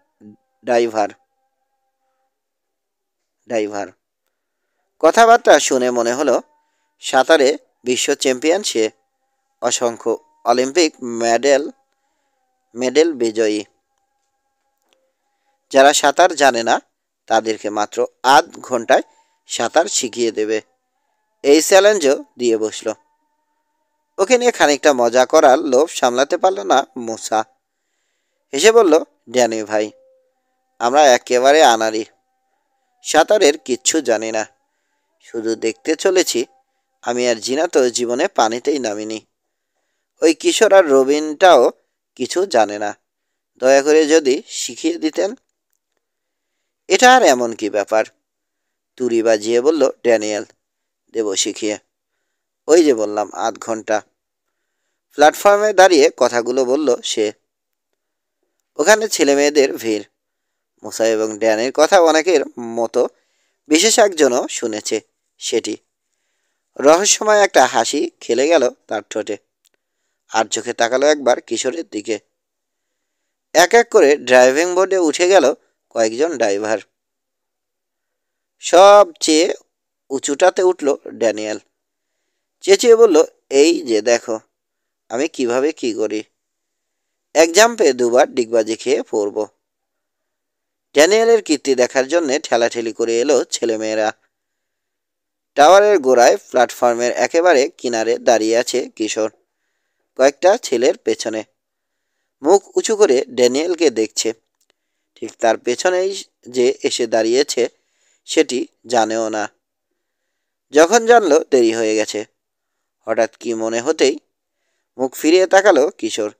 ড্রাইভার কথাবার্তা শুনে মনে হলো সাঁতারে বিশ্ব চ্যাম্পিয়ন সে, অসংখ্য অলিম্পিক মেডেল বিজয়ী। যারা সাঁতার জানে না তাদেরকে মাত্র আধ ঘন্টায় সাঁতার শিখিয়ে দেবে, এই চ্যালেঞ্জও দিয়ে বসল। ওকে নিয়ে খানিকটা মজা করার লোভ সামলাতে পারল না মুসা। হেসে বলল, ড্যানি ভাই, আমরা একেবারে আনাড়ি, সাঁতারের কিচ্ছু জানি না, শুধু দেখতে চলেছি। আমি আর জিনা তো জীবনে পানিতেই নামিনি। ওই কিশোর আর রবিনটাও কিছু জানে না, দয়া করে যদি শিখিয়ে দিতেন। এটা আর এমন কি ব্যাপার, তুড়ি বাজিয়ে বলল ড্যানিয়েল। দেব শিখিয়ে, ওই যে বললাম আধ ঘন্টা। প্ল্যাটফর্মে দাঁড়িয়ে কথাগুলো বলল সে। ওখানে ছেলে মেয়েদের ভিড়। মুসা এবং ড্যানের কথা অনেকের মতো বিশেষ একজনও শুনেছে সেটি। রহস্যময় একটা হাসি খেলে গেল তার ঠোঁটে, আর চোখে তাকালো একবার কিশোরের দিকে। এক এক করে ড্রাইভিং বোর্ডে উঠে গেল কয়েকজন ড্রাইভার। সবচেয়ে উঁচুটাতে উঠল ড্যানিয়েল। চেঁচিয়ে বলল, এই যে দেখো আমি কিভাবে কি করি, এক জাম্পে 2বার ডিগবাজি খেয়ে পড়ব। ড্যানিয়েলের কীর্তি দেখার জন্য ঠেলাঠেলি করে এলো ছেলেমেয়েরা। টাওয়ারের গোড়ায় প্ল্যাটফর্মের একেবারে কিনারে দাঁড়িয়ে আছে কিশোর, কয়েকটা ছেলের পেছনে। মুখ উঁচু করে ড্যানিয়েলকে দেখছে। ঠিক তার পেছনেই যে এসে দাঁড়িয়েছে সেটি জানেও না। যখন জানলো দেরি হয়ে গেছে। হঠাৎ কি মনে হতেই মুখ ফিরিয়ে তাকালো কিশোর।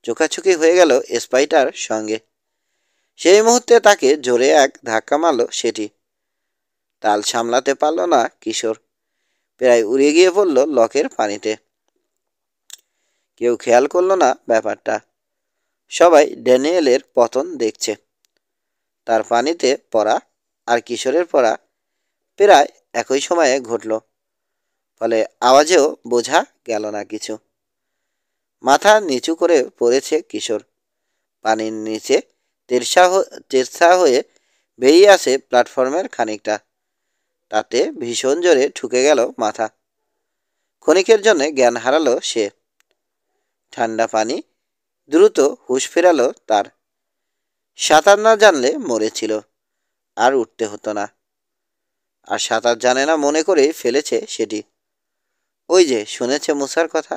চোখাচোখি হয়ে গেল স্পাইটার সঙ্গে। সেই মুহূর্তে তাকে জোরে এক ধাক্কা মারল সেটি। তাল সামলাতে পারল না কিশোর, প্রায় উড়ে গিয়ে পড়ল লকের পানিতে। কেউ খেয়াল করল না ব্যাপারটা। সবাই ড্যানিয়েলের পতন দেখছে। তার পানিতে পড়া আর কিশোরের পড়া প্রায় একই সময়ে ঘটল, ফলে আওয়াজেও বোঝা গেল না কিছু। মাথা নিচু করে পড়েছে কিশোর। পানির নিচে তেরছা হয়ে বেরিয়ে আসে প্ল্যাটফর্মের খানিকটা। তাতে ভীষণ জোরে ঠুকে গেল মাথা। ক্ষণিকের জন্য জ্ঞান হারালো সে। ঠান্ডা পানি দ্রুত হুঁশ ফেরালো তার। সাঁতার না জানলে মরেছিল, আর উঠতে হতো না। আর সাঁতার জানে না মনে করেই ফেলেছে সেটি। ওই যে শুনেছে মুসার কথা,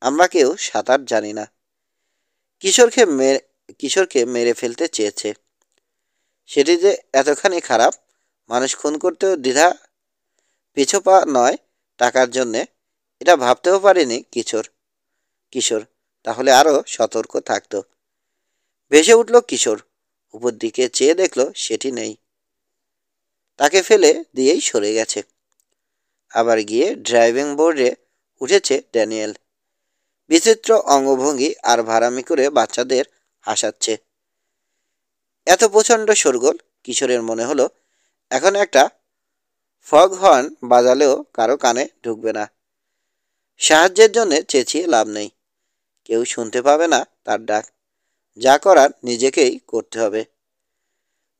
আমরা কেউ সাঁতার জানি না। কিশোরকে মেরে ফেলতে চেয়েছে। সেটি যে এতখানি খারাপ, মানুষ খুন করতেও দ্বিধা পিছপা নয় টাকার জন্যে, এটা ভাবতেও পারেনি কিশোর তাহলে আরও সতর্ক থাকত। ভেসে উঠল কিশোর উপর দিকে চেয়ে দেখল সেটি নেই। তাকে ফেলে দিয়েই সরে গেছে। আবার গিয়ে ড্রাইভিং বোর্ডে উঠেছে ড্যানিয়েল। বিচিত্র অঙ্গভঙ্গি আর ভাড়ামি করে বাচ্চাদের হাসাচ্ছে। এত প্রচণ্ড শোরগোল কিশোরের মনে হলো এখন একটা ফগ হর্ন বাজালেও কারো কানে ঢুকবে না। সাহায্যের জন্য চেঁচিয়ে লাভ নেই, কেউ শুনতে পাবে না তার ডাক। যা করার নিজেকেই করতে হবে।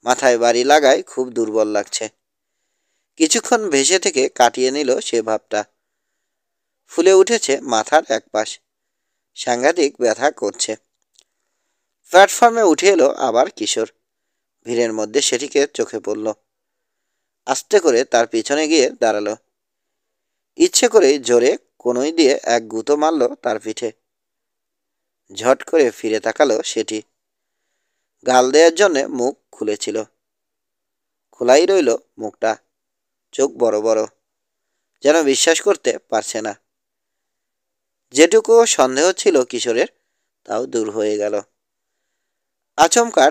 মাথায় বাড়ি লাগায় খুব দুর্বল লাগছে। কিছুক্ষণ ভেসে থেকে কাটিয়ে নিল সে ভাবটা। ফুলে উঠেছে মাথার এক পাশ, সাংঘাতিক ব্যথা করছে। প্ল্যাটফর্মে উঠে এলো আবার কিশোর। ভিড়ের মধ্যে সেটিকে চোখে পড়ল। আস্তে করে তার পিছনে গিয়ে দাঁড়ালো। ইচ্ছে করেই জোরে কনুই দিয়ে এক গুঁতো মারল তার পিঠে। ঝট করে ফিরে তাকালো সেটি। গাল দেওয়ার জন্যে মুখ খুলেছিল। খোলাই রইল মুখটা, চোখ বড় বড়, যেন বিশ্বাস করতে পারছে না। যেটুকু সন্দেহ ছিল কিশোরের তাও দূর হয়ে গেল। আচমকা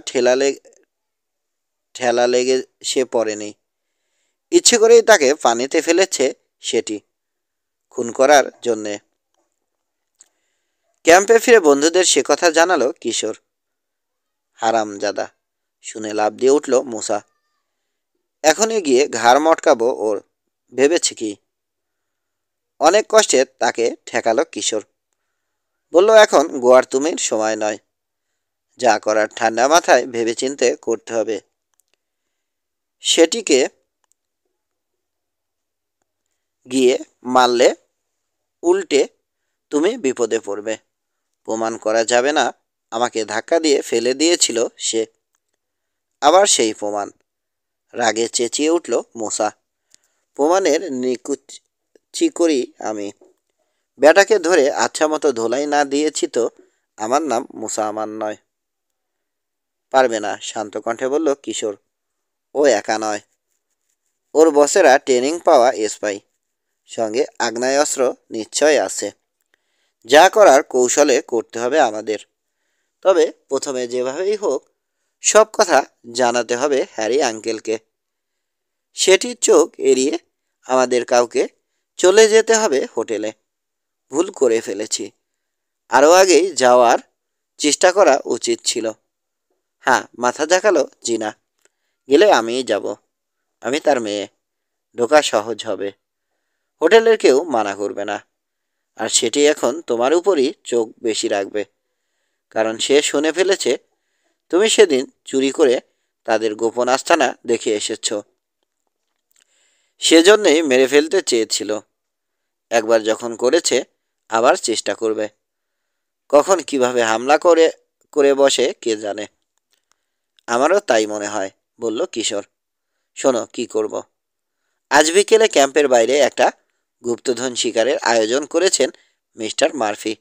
ঠেলা লেগে সে পড়েনি। ইচ্ছে করেই তাকে পানিতে ফেলেছে সেটি, খুন করার জন্যে। ক্যাম্পে ফিরে বন্ধুদের সে কথা জানালো কিশোর। হারামজাদা, শুনে লাফ দিয়ে উঠল মুসা। এখনই গিয়ে ঘাড় মটকাবো ওর, ভেবেছে কি? অনেক কষ্টে তাকে ঠেকালো কিশোর। বলল এখন গোয়ার তুমির সময় নয়, যা করার ঠান্ডা মাথায় ভেবেচিন্তে করতে হবে। সেটিকে গিয়ে মারলে উল্টে তুমি বিপদে পড়বে। প্রমাণ করা যাবে না আমাকে ধাক্কা দিয়ে ফেলে দিয়েছিল সে। আবার সেই প্রমাণ, রাগে চেঁচিয়ে উঠল মুসা। প্রমাণের নিকুচি করি আমি। বেটাকে ধরে আচ্ছা মতো ধোলাই না দিয়েছি তো আমার নাম মুসা আমার নয়। পারবে না, শান্ত কণ্ঠে বলল কিশোর। ও একা নয়, ওর বসেরা ট্রেনিং পাওয়া এসপাই, সঙ্গে আগ্নেয়াস্ত্র নিশ্চয় আছে। যা করার কৌশলে করতে হবে আমাদের। তবে প্রথমে যেভাবেই হোক সব কথা জানাতে হবে হ্যারি আঙ্কেলকে। সেটির চোখ এড়িয়ে আমাদের কাউকে চলে যেতে হবে হোটেলে। ভুল করে ফেলেছি, আরও আগেই যাওয়ার চেষ্টা করা উচিত ছিল। হ্যাঁ, মাথা ঝাঁকালো জিনা। গেলে আমিই যাব, আমি তার মেয়ে, ঢোকা সহজ হবে। হোটেলের কেউ মানা করবে না। আর সেটি এখন তোমার উপরই চোখ বেশি রাখবে, কারণ সে শুনে ফেলেছে তুমি সেদিন চুরি করে তাদের গোপন আস্তানা দেখে এসেছ। সেজন্যই মেরে ফেলতে চেয়েছিল। একবার যখন করেছে আবার চেষ্টা করবে। কখন কিভাবে হামলা করে করে বসে কে জানে। আমারও তাই মনে হয়, বলল কিশোর। শোনো কি করব। আজ বিকেলে ক্যাম্পের বাইরে একটা গুপ্তধন শিকারের আয়োজন করেছেন মিস্টার মার্ফি।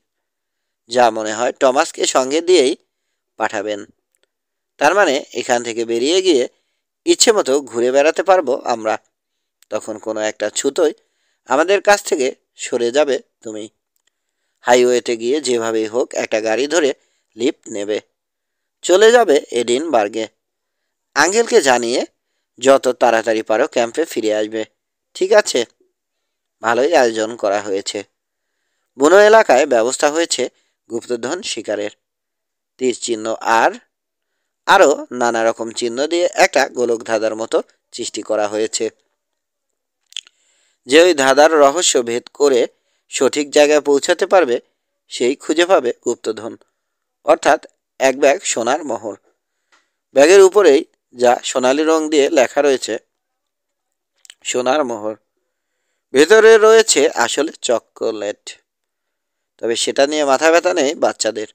যা মনে হয় টমাসকে সঙ্গে দিয়েই পাঠাবেন। তার মানে এখান থেকে বেরিয়ে গিয়ে ইচ্ছে মতো ঘুরে বেড়াতে পারবো আমরা। তখন কোনো একটা ছুতোয় আমাদের কাছ থেকে সরে যাবে তুমি। হাইওয়েতে গিয়ে যেভাবেই হোক একটা গাড়ি ধরে লিফট নেবে, চলে যাবে এডিনবার্গে। আঙ্কেলকে জানিয়ে যত তাড়াতাড়ি পারো ক্যাম্পে ফিরে আসবে, ঠিক আছে? ভালোই আয়োজন করা হয়েছে। বুনো এলাকায় ব্যবস্থা হয়েছে গুপ্তধন শিকারের। তীর চিহ্ন আর আরও নানা রকম চিহ্ন দিয়ে একটা গোলক ধাঁধার মতো সৃষ্টি করা হয়েছে। যে ওই ধাঁধার রহস্য ভেদ করে সঠিক জায়গায় পৌঁছাতে পারবে সেই খুঁজে পাবে গুপ্তধন, অর্থাৎ এক ব্যাগ সোনার মোহর। ব্যাগের উপরেই যা সোনালি রং দিয়ে লেখা রয়েছে সোনার মোহর, ভেতরে রয়েছে আসলে চকোলেট। তবে সেটা নিয়ে মাথা ব্যথা নেই বাচ্চাদের,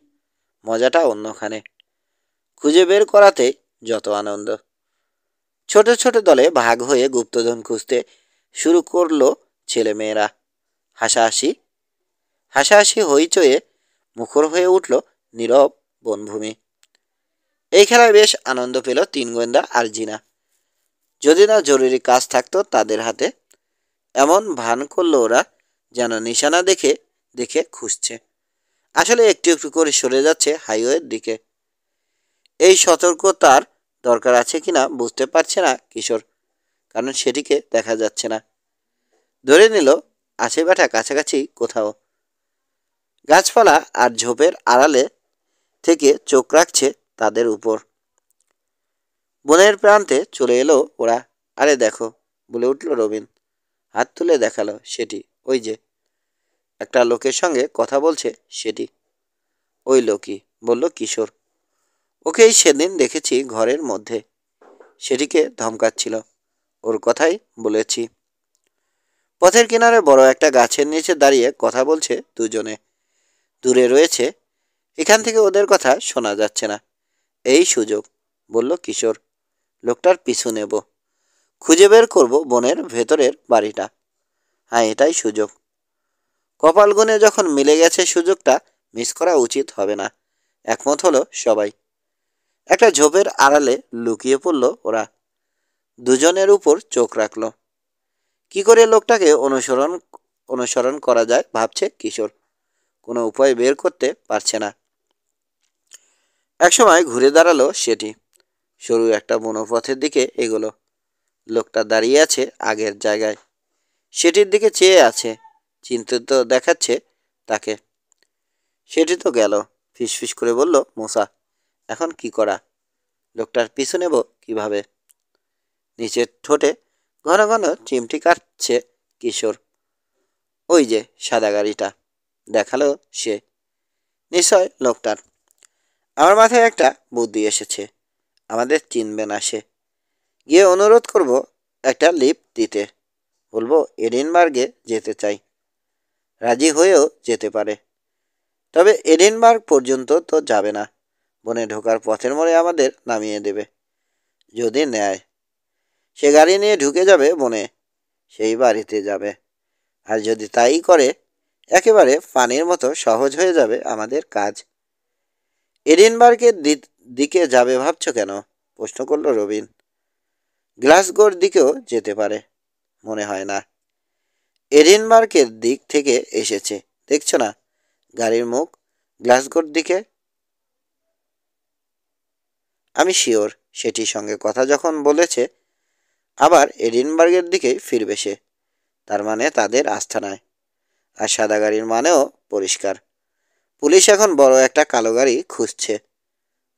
মজাটা অন্যখানে। খুঁজে বের করাতে যত আনন্দ। ছোট ছোট দলে ভাগ হয়ে গুপ্তধন খুঁজতে শুরু করলো ছেলেমেয়েরা। হাসাহাসি হাসাহাসি হইচয়ে মুখর হয়ে উঠল নীরব বনভূমি। এই খেলায় বেশ আনন্দ পেল তিন গোয়েন্দা আর জিনা। যদি না জরুরি কাজ থাকতো তাদের হাতে। এমন ভান করলো ওরা যেন নিশানা দেখে দেখে খুঁজছে, আসলে একটু একটু করে সরে যাচ্ছে হাইওয়ের দিকে। এই সতর্কতার দরকার আছে কিনা বুঝতে পারছে না কিশোর, কারণ সেটিকে দেখা যাচ্ছে না। ধরে নিল আছে বেটা কাছাকাছি কোথাও। গাছপালা আর ঝোপের আড়ালে থেকে চোখ রাখছে তাদের উপর। বনের প্রান্তে চলে এলো ওরা। আরে দেখো, বলে উঠল রবিন। হাত তুলে দেখালো সেটি। ওই যে একটা লোকের সঙ্গে কথা বলছে সেটি। ওই লোকই, বলল কিশোর। ওকেই সেদিন দেখেছি ঘরের মধ্যে। সেটিকে ধমকাচ্ছিল। ওর কথাই বলেছি। পথের কিনারে বড় একটা গাছের নিচে দাঁড়িয়ে কথা বলছে দুজনে। দূরে রয়েছে, এখান থেকে ওদের কথা শোনা যাচ্ছে না। এই সুযোগ, বলল কিশোর। লোকটার পিছু নেব, খুঁজে বের করব বনের ভেতরের বাড়িটা। হ্যাঁ, এটাই সুযোগ। কপাল গুনে যখন মিলে গেছে সুযোগটা মিস করা উচিত হবে না, একমত হলো সবাই। একটা ঝোপের আড়ালে লুকিয়ে পড়ল ওরা। দুজনের উপর চোখ রাখল। কি করে লোকটাকে অনুসরণ করা যায় ভাবছে কিশোর। কোনো উপায় বের করতে পারছে না। একসময় ঘুরে দাঁড়ালো সেটি। সরু একটা বনপথের দিকে এগোলো। লোকটা দাঁড়িয়ে আছে আগের জায়গায়। সেটির দিকে চেয়ে আছে। চিন্তিত দেখাচ্ছে তাকে। সেটি তো গেল, ফিসফিস করে বলল মোসা। এখন কি করা? লোকটার পিছু নেব কিভাবে? নিচের ঠোঁটে ঘন ঘন চিমটি কাটছে কিশোর। ওই যে সাদা গাড়িটা, দেখালো সে। নিশ্চয় লোকটার। আমার মাথায় একটা বুদ্ধি এসেছে। আমাদের চিনবে না সে। গিয়ে অনুরোধ করব একটা লিফট দিতে। বলবো এডিনবার্গে যেতে চাই। রাজি হয়েও যেতে পারে। তবে এডিনবার্গ পর্যন্ত তো যাবে না। বনে ঢোকার পথের মোড়ে আমাদের নামিয়ে দেবে। যদি নেয়, সে গাড়ি নিয়ে ঢুকে যাবে বনে, সেই বাড়িতে যাবে। আর যদি তাই করে, একেবারে পানির মতো সহজ হয়ে যাবে আমাদের কাজ। এডিনবার্গের দিকে যাবে ভাবছ কেন? প্রশ্ন করল রবিন। গ্লাসগোর দিকেও যেতে পারে। মনে হয় না। এডিনবার্গের দিক থেকে এসেছে, দেখছ না গাড়ির মুখ গ্লাসগোর দিকে। আমি শিওর সেটির সঙ্গে কথা যখন বলেছে আবার এডিনবার্গের দিকেই ফিরবে সে, তার মানে তাদের আস্থানায়। আর সাদা গাড়ির মানেও পরিষ্কার। পুলিশ এখন বড় একটা কালো গাড়ি খুঁজছে।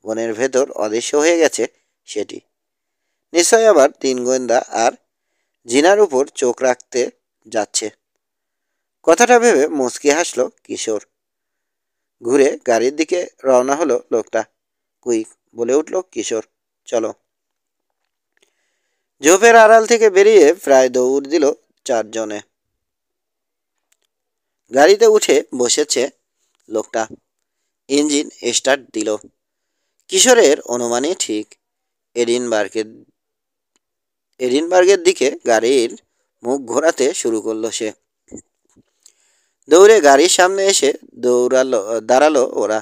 বনের ভেতর অদৃশ্য হয়ে গেছে সেটি। নিশ্চয় আবার তিন গোয়েন্দা আর জিনার উপর চোখ রাখতে যাচ্ছে। কথাটা ভেবে মুচকি হাসল কিশোর। ঘুরে গাড়ির দিকে রওনা হলো লোকটা। কুইক, বলে উঠল কিশোর, চলো। ঝোপের আড়াল থেকে বেরিয়ে প্রায় দৌড় দিল চারজনে। গাড়িতে উঠে বসেছে লোকটা। ইঞ্জিন স্টার্ট দিল। কিশোরের অনুমানই ঠিক। এডিনবার্গের দিকে গাড়ির মুখ ঘোরাতে শুরু করলো সে। দৌড়ে গাড়ির সামনে এসে দাঁড়ালো ওরা।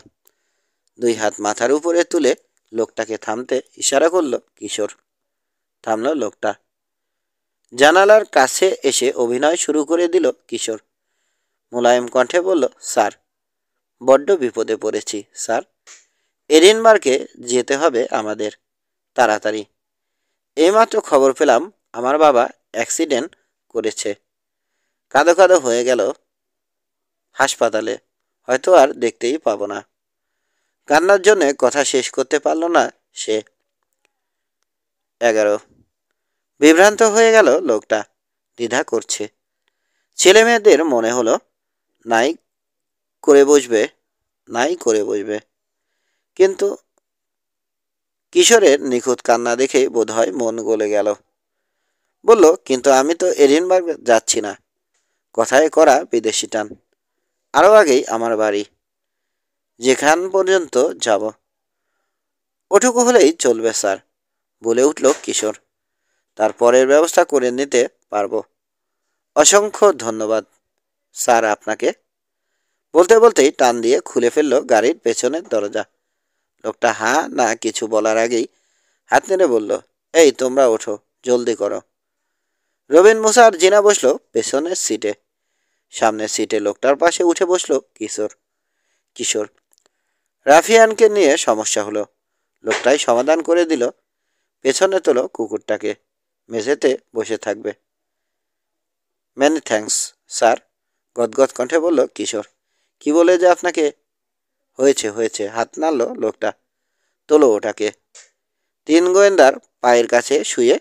দুই হাত মাথার উপরে তুলে লোকটাকে থামতে ইশারা করল কিশোর। থামল লোকটা। জানালার কাছে এসে অভিনয় শুরু করে দিল কিশোর। মোলায়েম কণ্ঠে বলল, স্যার, বড্ড বিপদে পড়েছি স্যার। এডিনবার্গে যেতে হবে আমাদের, তাড়াতাড়ি। এইমাত্র খবর পেলাম আমার বাবা অ্যাক্সিডেন্ট করেছে। কাঁদো কাঁদো হয়ে গেল হাসপাতালে। হয়তো আর দেখতেই পাবো না। কান্নার জন্যে কথা শেষ করতে পারল না সে। 11। বিভ্রান্ত হয়ে গেল লোকটা। দ্বিধা করছে। ছেলে মেয়েদের মনে হলো নাই করে বসবে। কিন্তু কিশোরের নিখুঁত কান্না দেখে বোধহয় মন গলে গেল। বলল, কিন্তু আমি তো এডিনবার্গ যাচ্ছি না। কথায় করা বিদেশি টান। আরও আগেই আমার বাড়ি, যেখান পর্যন্ত যাব। ওটুকু হলেই চলবে স্যার, বলে উঠল কিশোর। তার পরের ব্যবস্থা করে নিতে পারবো। অসংখ্য ধন্যবাদ স্যার আপনাকে। বলতে বলতেই টান দিয়ে খুলে ফেলল গাড়ির পেছনের দরজা। লোকটা হ্যাঁ না কিছু বলার আগেই হাত নেড়ে বলল, এই তোমরা ওঠো, জলদি করো। রবিন, মুসা আর জিনা বসলো পেছনের সিটে। সামনের সিটে লোকটার পাশে উঠে বসলো কিশোর। রাফিয়ানকে নিয়ে সমস্যা হলো। লোকটাই সমাধান করে দিল। পেছনে তোলো কুকুরটাকে, মেঝেতে বসে থাকবে। মেনি থ্যাঙ্কস স্যার, গদগদ কণ্ঠে বলল কিশোর। কি বলে যে আপনাকে। হয়েছে হয়েছে, হাত নাড়ল লোকটা। তোলো ওটাকে। তিন গোয়েন্দার পায়ের কাছে শুয়ে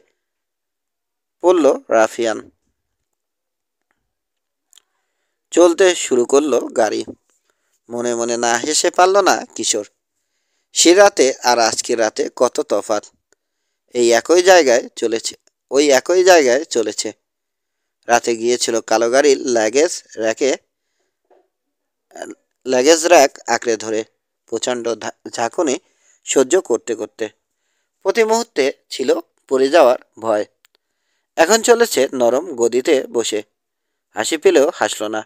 পড়ল রাফিয়ান। চলতে শুরু করলো গাড়ি। মনে মনে না হেসে পারল না কিশোর। সে রাতে আর আজকের রাতে কত তফাৎ। এই একই জায়গায় চলেছে, ওই একই জায়গায় চলেছে। রাতে গিয়েছিল কালো গাড়ির লাগেজ র্যাক আঁকড়ে ধরে, প্রচণ্ড ঝাঁকুনি সহ্য করতে করতে। প্রতি মুহূর্তে ছিল পড়ে যাওয়ার ভয়। এখন চলেছে নরম গদিতে বসে। হাসি পেলেও হাসল না।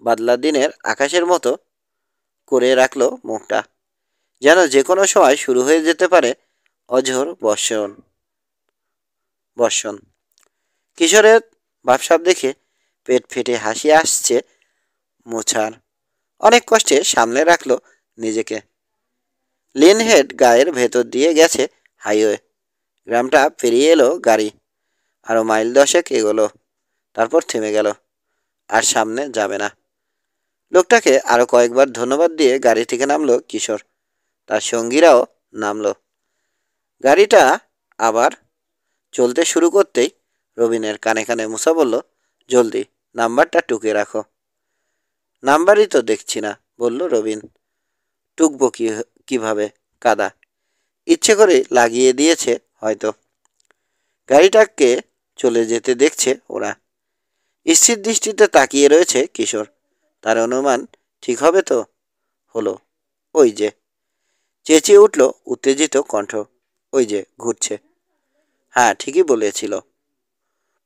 বাদলা দিনের আকাশের মতো করে রাখলো মুখটা, যেন যে কোনো সময় শুরু হয়ে যেতে পারে অঝোর বর্ষণ। কিশোরের ভাবসাব দেখে পেট ফেটে হাসি আসছে মোছার। অনেক কষ্টে সামলে রাখলো নিজেকে। লিনহেড গায়ের ভেতর দিয়ে গেছে হাইওয়ে। গ্রামটা পেরিয়ে এলো গাড়ি। আরও মাইল 10 এগোলো, তারপর থেমে গেল। আর সামনে যাবে না। লোকটাকে আরও কয়েকবার ধন্যবাদ দিয়ে গাড়ি থেকে নামলো কিশোর। তার সঙ্গীরাও নামলো। গাড়িটা আবার চলতে শুরু করতেই রবিনের কানে কানে মুসা বলল, জলদি নাম্বারটা টুকে রাখো। নাম্বারই তো দেখছি না, বলল রবিন। টুকবো কিভাবে, কাদা। ইচ্ছে করে লাগিয়ে দিয়েছে হয়তো। গাড়িটাকে চলে যেতে দেখছে ওরা। স্থির দৃষ্টিতে তাকিয়ে রয়েছে কিশোর। তার অনুমান ঠিক হবে তো। হলো। ওই যে, চেঁচিয়ে উঠল উত্তেজিত কণ্ঠ। ওই যে ঘুরছে। হ্যাঁ, ঠিকই বলেছিল,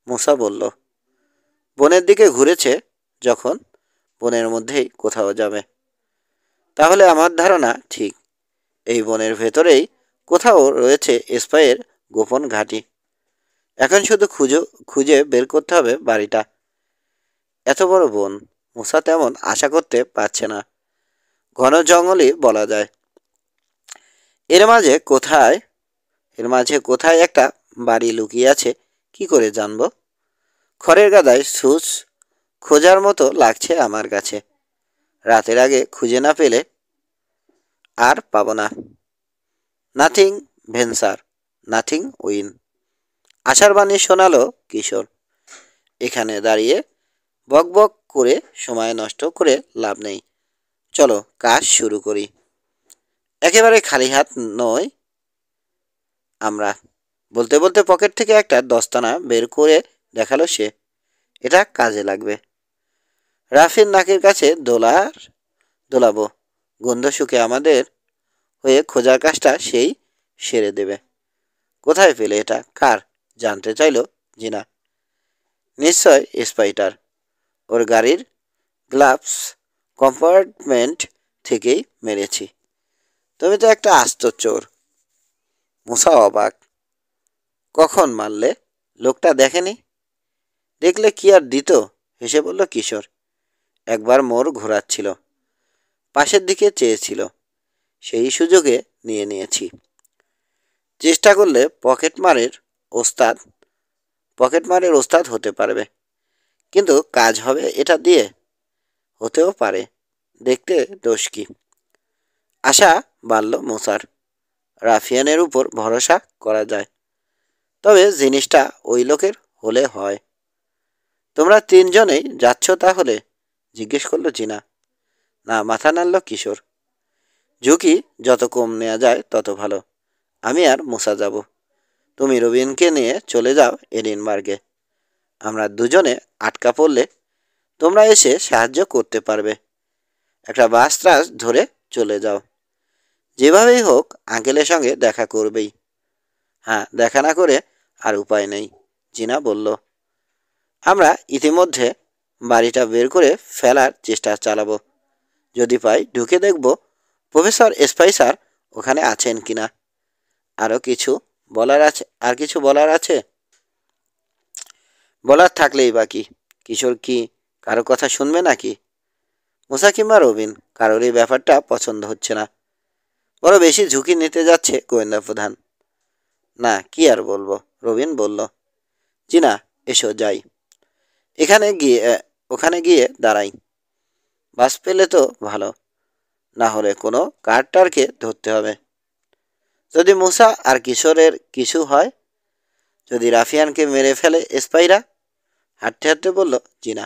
মুসা বলল। বনের দিকে ঘুরেছে যখন, বনের মধ্যেই কোথাও যাবে। তাহলে আমার ধারণা ঠিক। এই বনের ভেতরেই কোথাও রয়েছে স্পাইয়ের গোপন ঘাঁটি। এখন শুধু খুঁজে বের করতে হবে বাড়িটা। এত বড় বন, মুসা তেমন আশা করতে পারছে না। ঘন জঙ্গলই বলা যায়। এর মাঝে কোথায় একটা বাড়ি লুকিয়ে আছে কি করে জানবো? খড়ের গাদায় সুচ খোঁজার মতো লাগছে আমার কাছে। রাতের আগে খুঁজে না পেলে আর পাবো না। Nothing venture, nothing win. আশার বাণী শোনালো কিশোর। এখানে দাঁড়িয়ে বকবক করে সময় নষ্ট করে লাভ নেই। চলো কাজ শুরু করি। একেবারে খালি হাত নয় আমরা। বলতে বলতে পকেট থেকে একটা দস্তানা বের করে দেখালো সে। এটা কাজে লাগবে। রাফির নাকের কাছে দোলাবো। গন্ধ শুকে আমাদের হয়ে খোঁজার কাজটা সেই সেরে দেবে। কোথায় পেলে এটা, কার? জানতে চাইল জিনা। নিশ্চয় স্পাইটার। ওর গাড়ির গ্লাভস কম্পার্টমেন্ট থেকেই মেরেছি। তুমি তো একটা আস্ত চোর। মুসা অবাক। কখন মারলে? লোকটা দেখেনি? দেখলে কি আর দিত, হেসে বলল কিশোর। একবার মোড় ঘোরাচ্ছিল, পাশের দিকে চেয়েছিল, সেই সুযোগে নিয়েছি। চেষ্টা করলে পকেটমারের ওস্তাদ হতে পারবে, কিন্তু কাজ হবে এটা দিয়ে? হতেও পারে, দেখতে দোষ কি? আশা বাড়ল মুসার। রাফিয়ানের উপর ভরসা করা যায়, তবে জিনিসটা ওই লোকের হলে হয়। তোমরা তিনজনেই যাচ্ছ তাহলে? জিজ্ঞেস করলো জিনা। না, মাথা নাড়ল কিশোর। ঝুঁকি যত কম নেওয়া যায় তত ভালো। আমি আর মুসা যাব। তুমি রবিনকে নিয়ে চলে যাও এডিনবার্গে। আমরা দুজনে আটকা পড়লে তোমরা এসে সাহায্য করতে পারবে। একটা বাস ট্রাস ধরে চলে যাও। যেভাবেই হোক আঙ্কেলের সঙ্গে দেখা করবেই। হ্যাঁ, দেখা না করে আর উপায় নেই, জিনা বলল। আমরা ইতিমধ্যে বাড়িটা বের করে ফেলার চেষ্টা চালাবো। যদি পাই ঢুকে দেখব প্রফেসর স্পাইসার ওখানে আছেন কিনা। আর কিছু বলার আছে? বলার থাকলেই বাকি। কিশোর কি কারো কথা শুনবে নাকি? মুসা কিংবা রবিন, কারোরই ব্যাপারটা পছন্দ হচ্ছে না। বড় বেশি ঝুঁকি নিতে যাচ্ছে গোয়েন্দা প্রধান। না, কি আর বলবো, রবিন বলল। জিনা, এসো যাই। ওখানে গিয়ে দাঁড়াই। বাস পেলে তো ভালো, না হলে কোনো কারটারকে ধরতে হবে। যদি মুসা আর কিশোরের কিছু হয়, যদি রাফিয়ানকে মেরে ফেলে স্পাইরা, হাঁটতে হাঁটতে বলল জিনা।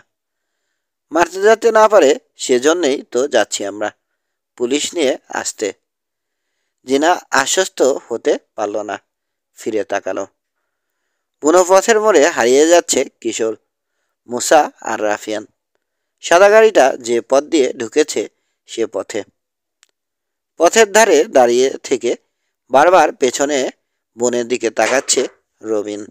মারতে যেতে না পারে সেজন্যেই তো যাচ্ছি আমরা, পুলিশ নিয়ে আসতে। জিনা আশ্বস্ত হতে পারল না, ফিরে তাকালো। বুনো পথের মোড়ে হারিয়ে যাচ্ছে কিশোর, মুসা আর রাফিয়ান। সাদা গাড়িটা যে পথ দিয়ে ঢুকেছে সে পথে। পথের ধারে দাঁড়িয়ে থেকে বারবার পেছনে বনের দিকে তাকাচ্ছে রবিন।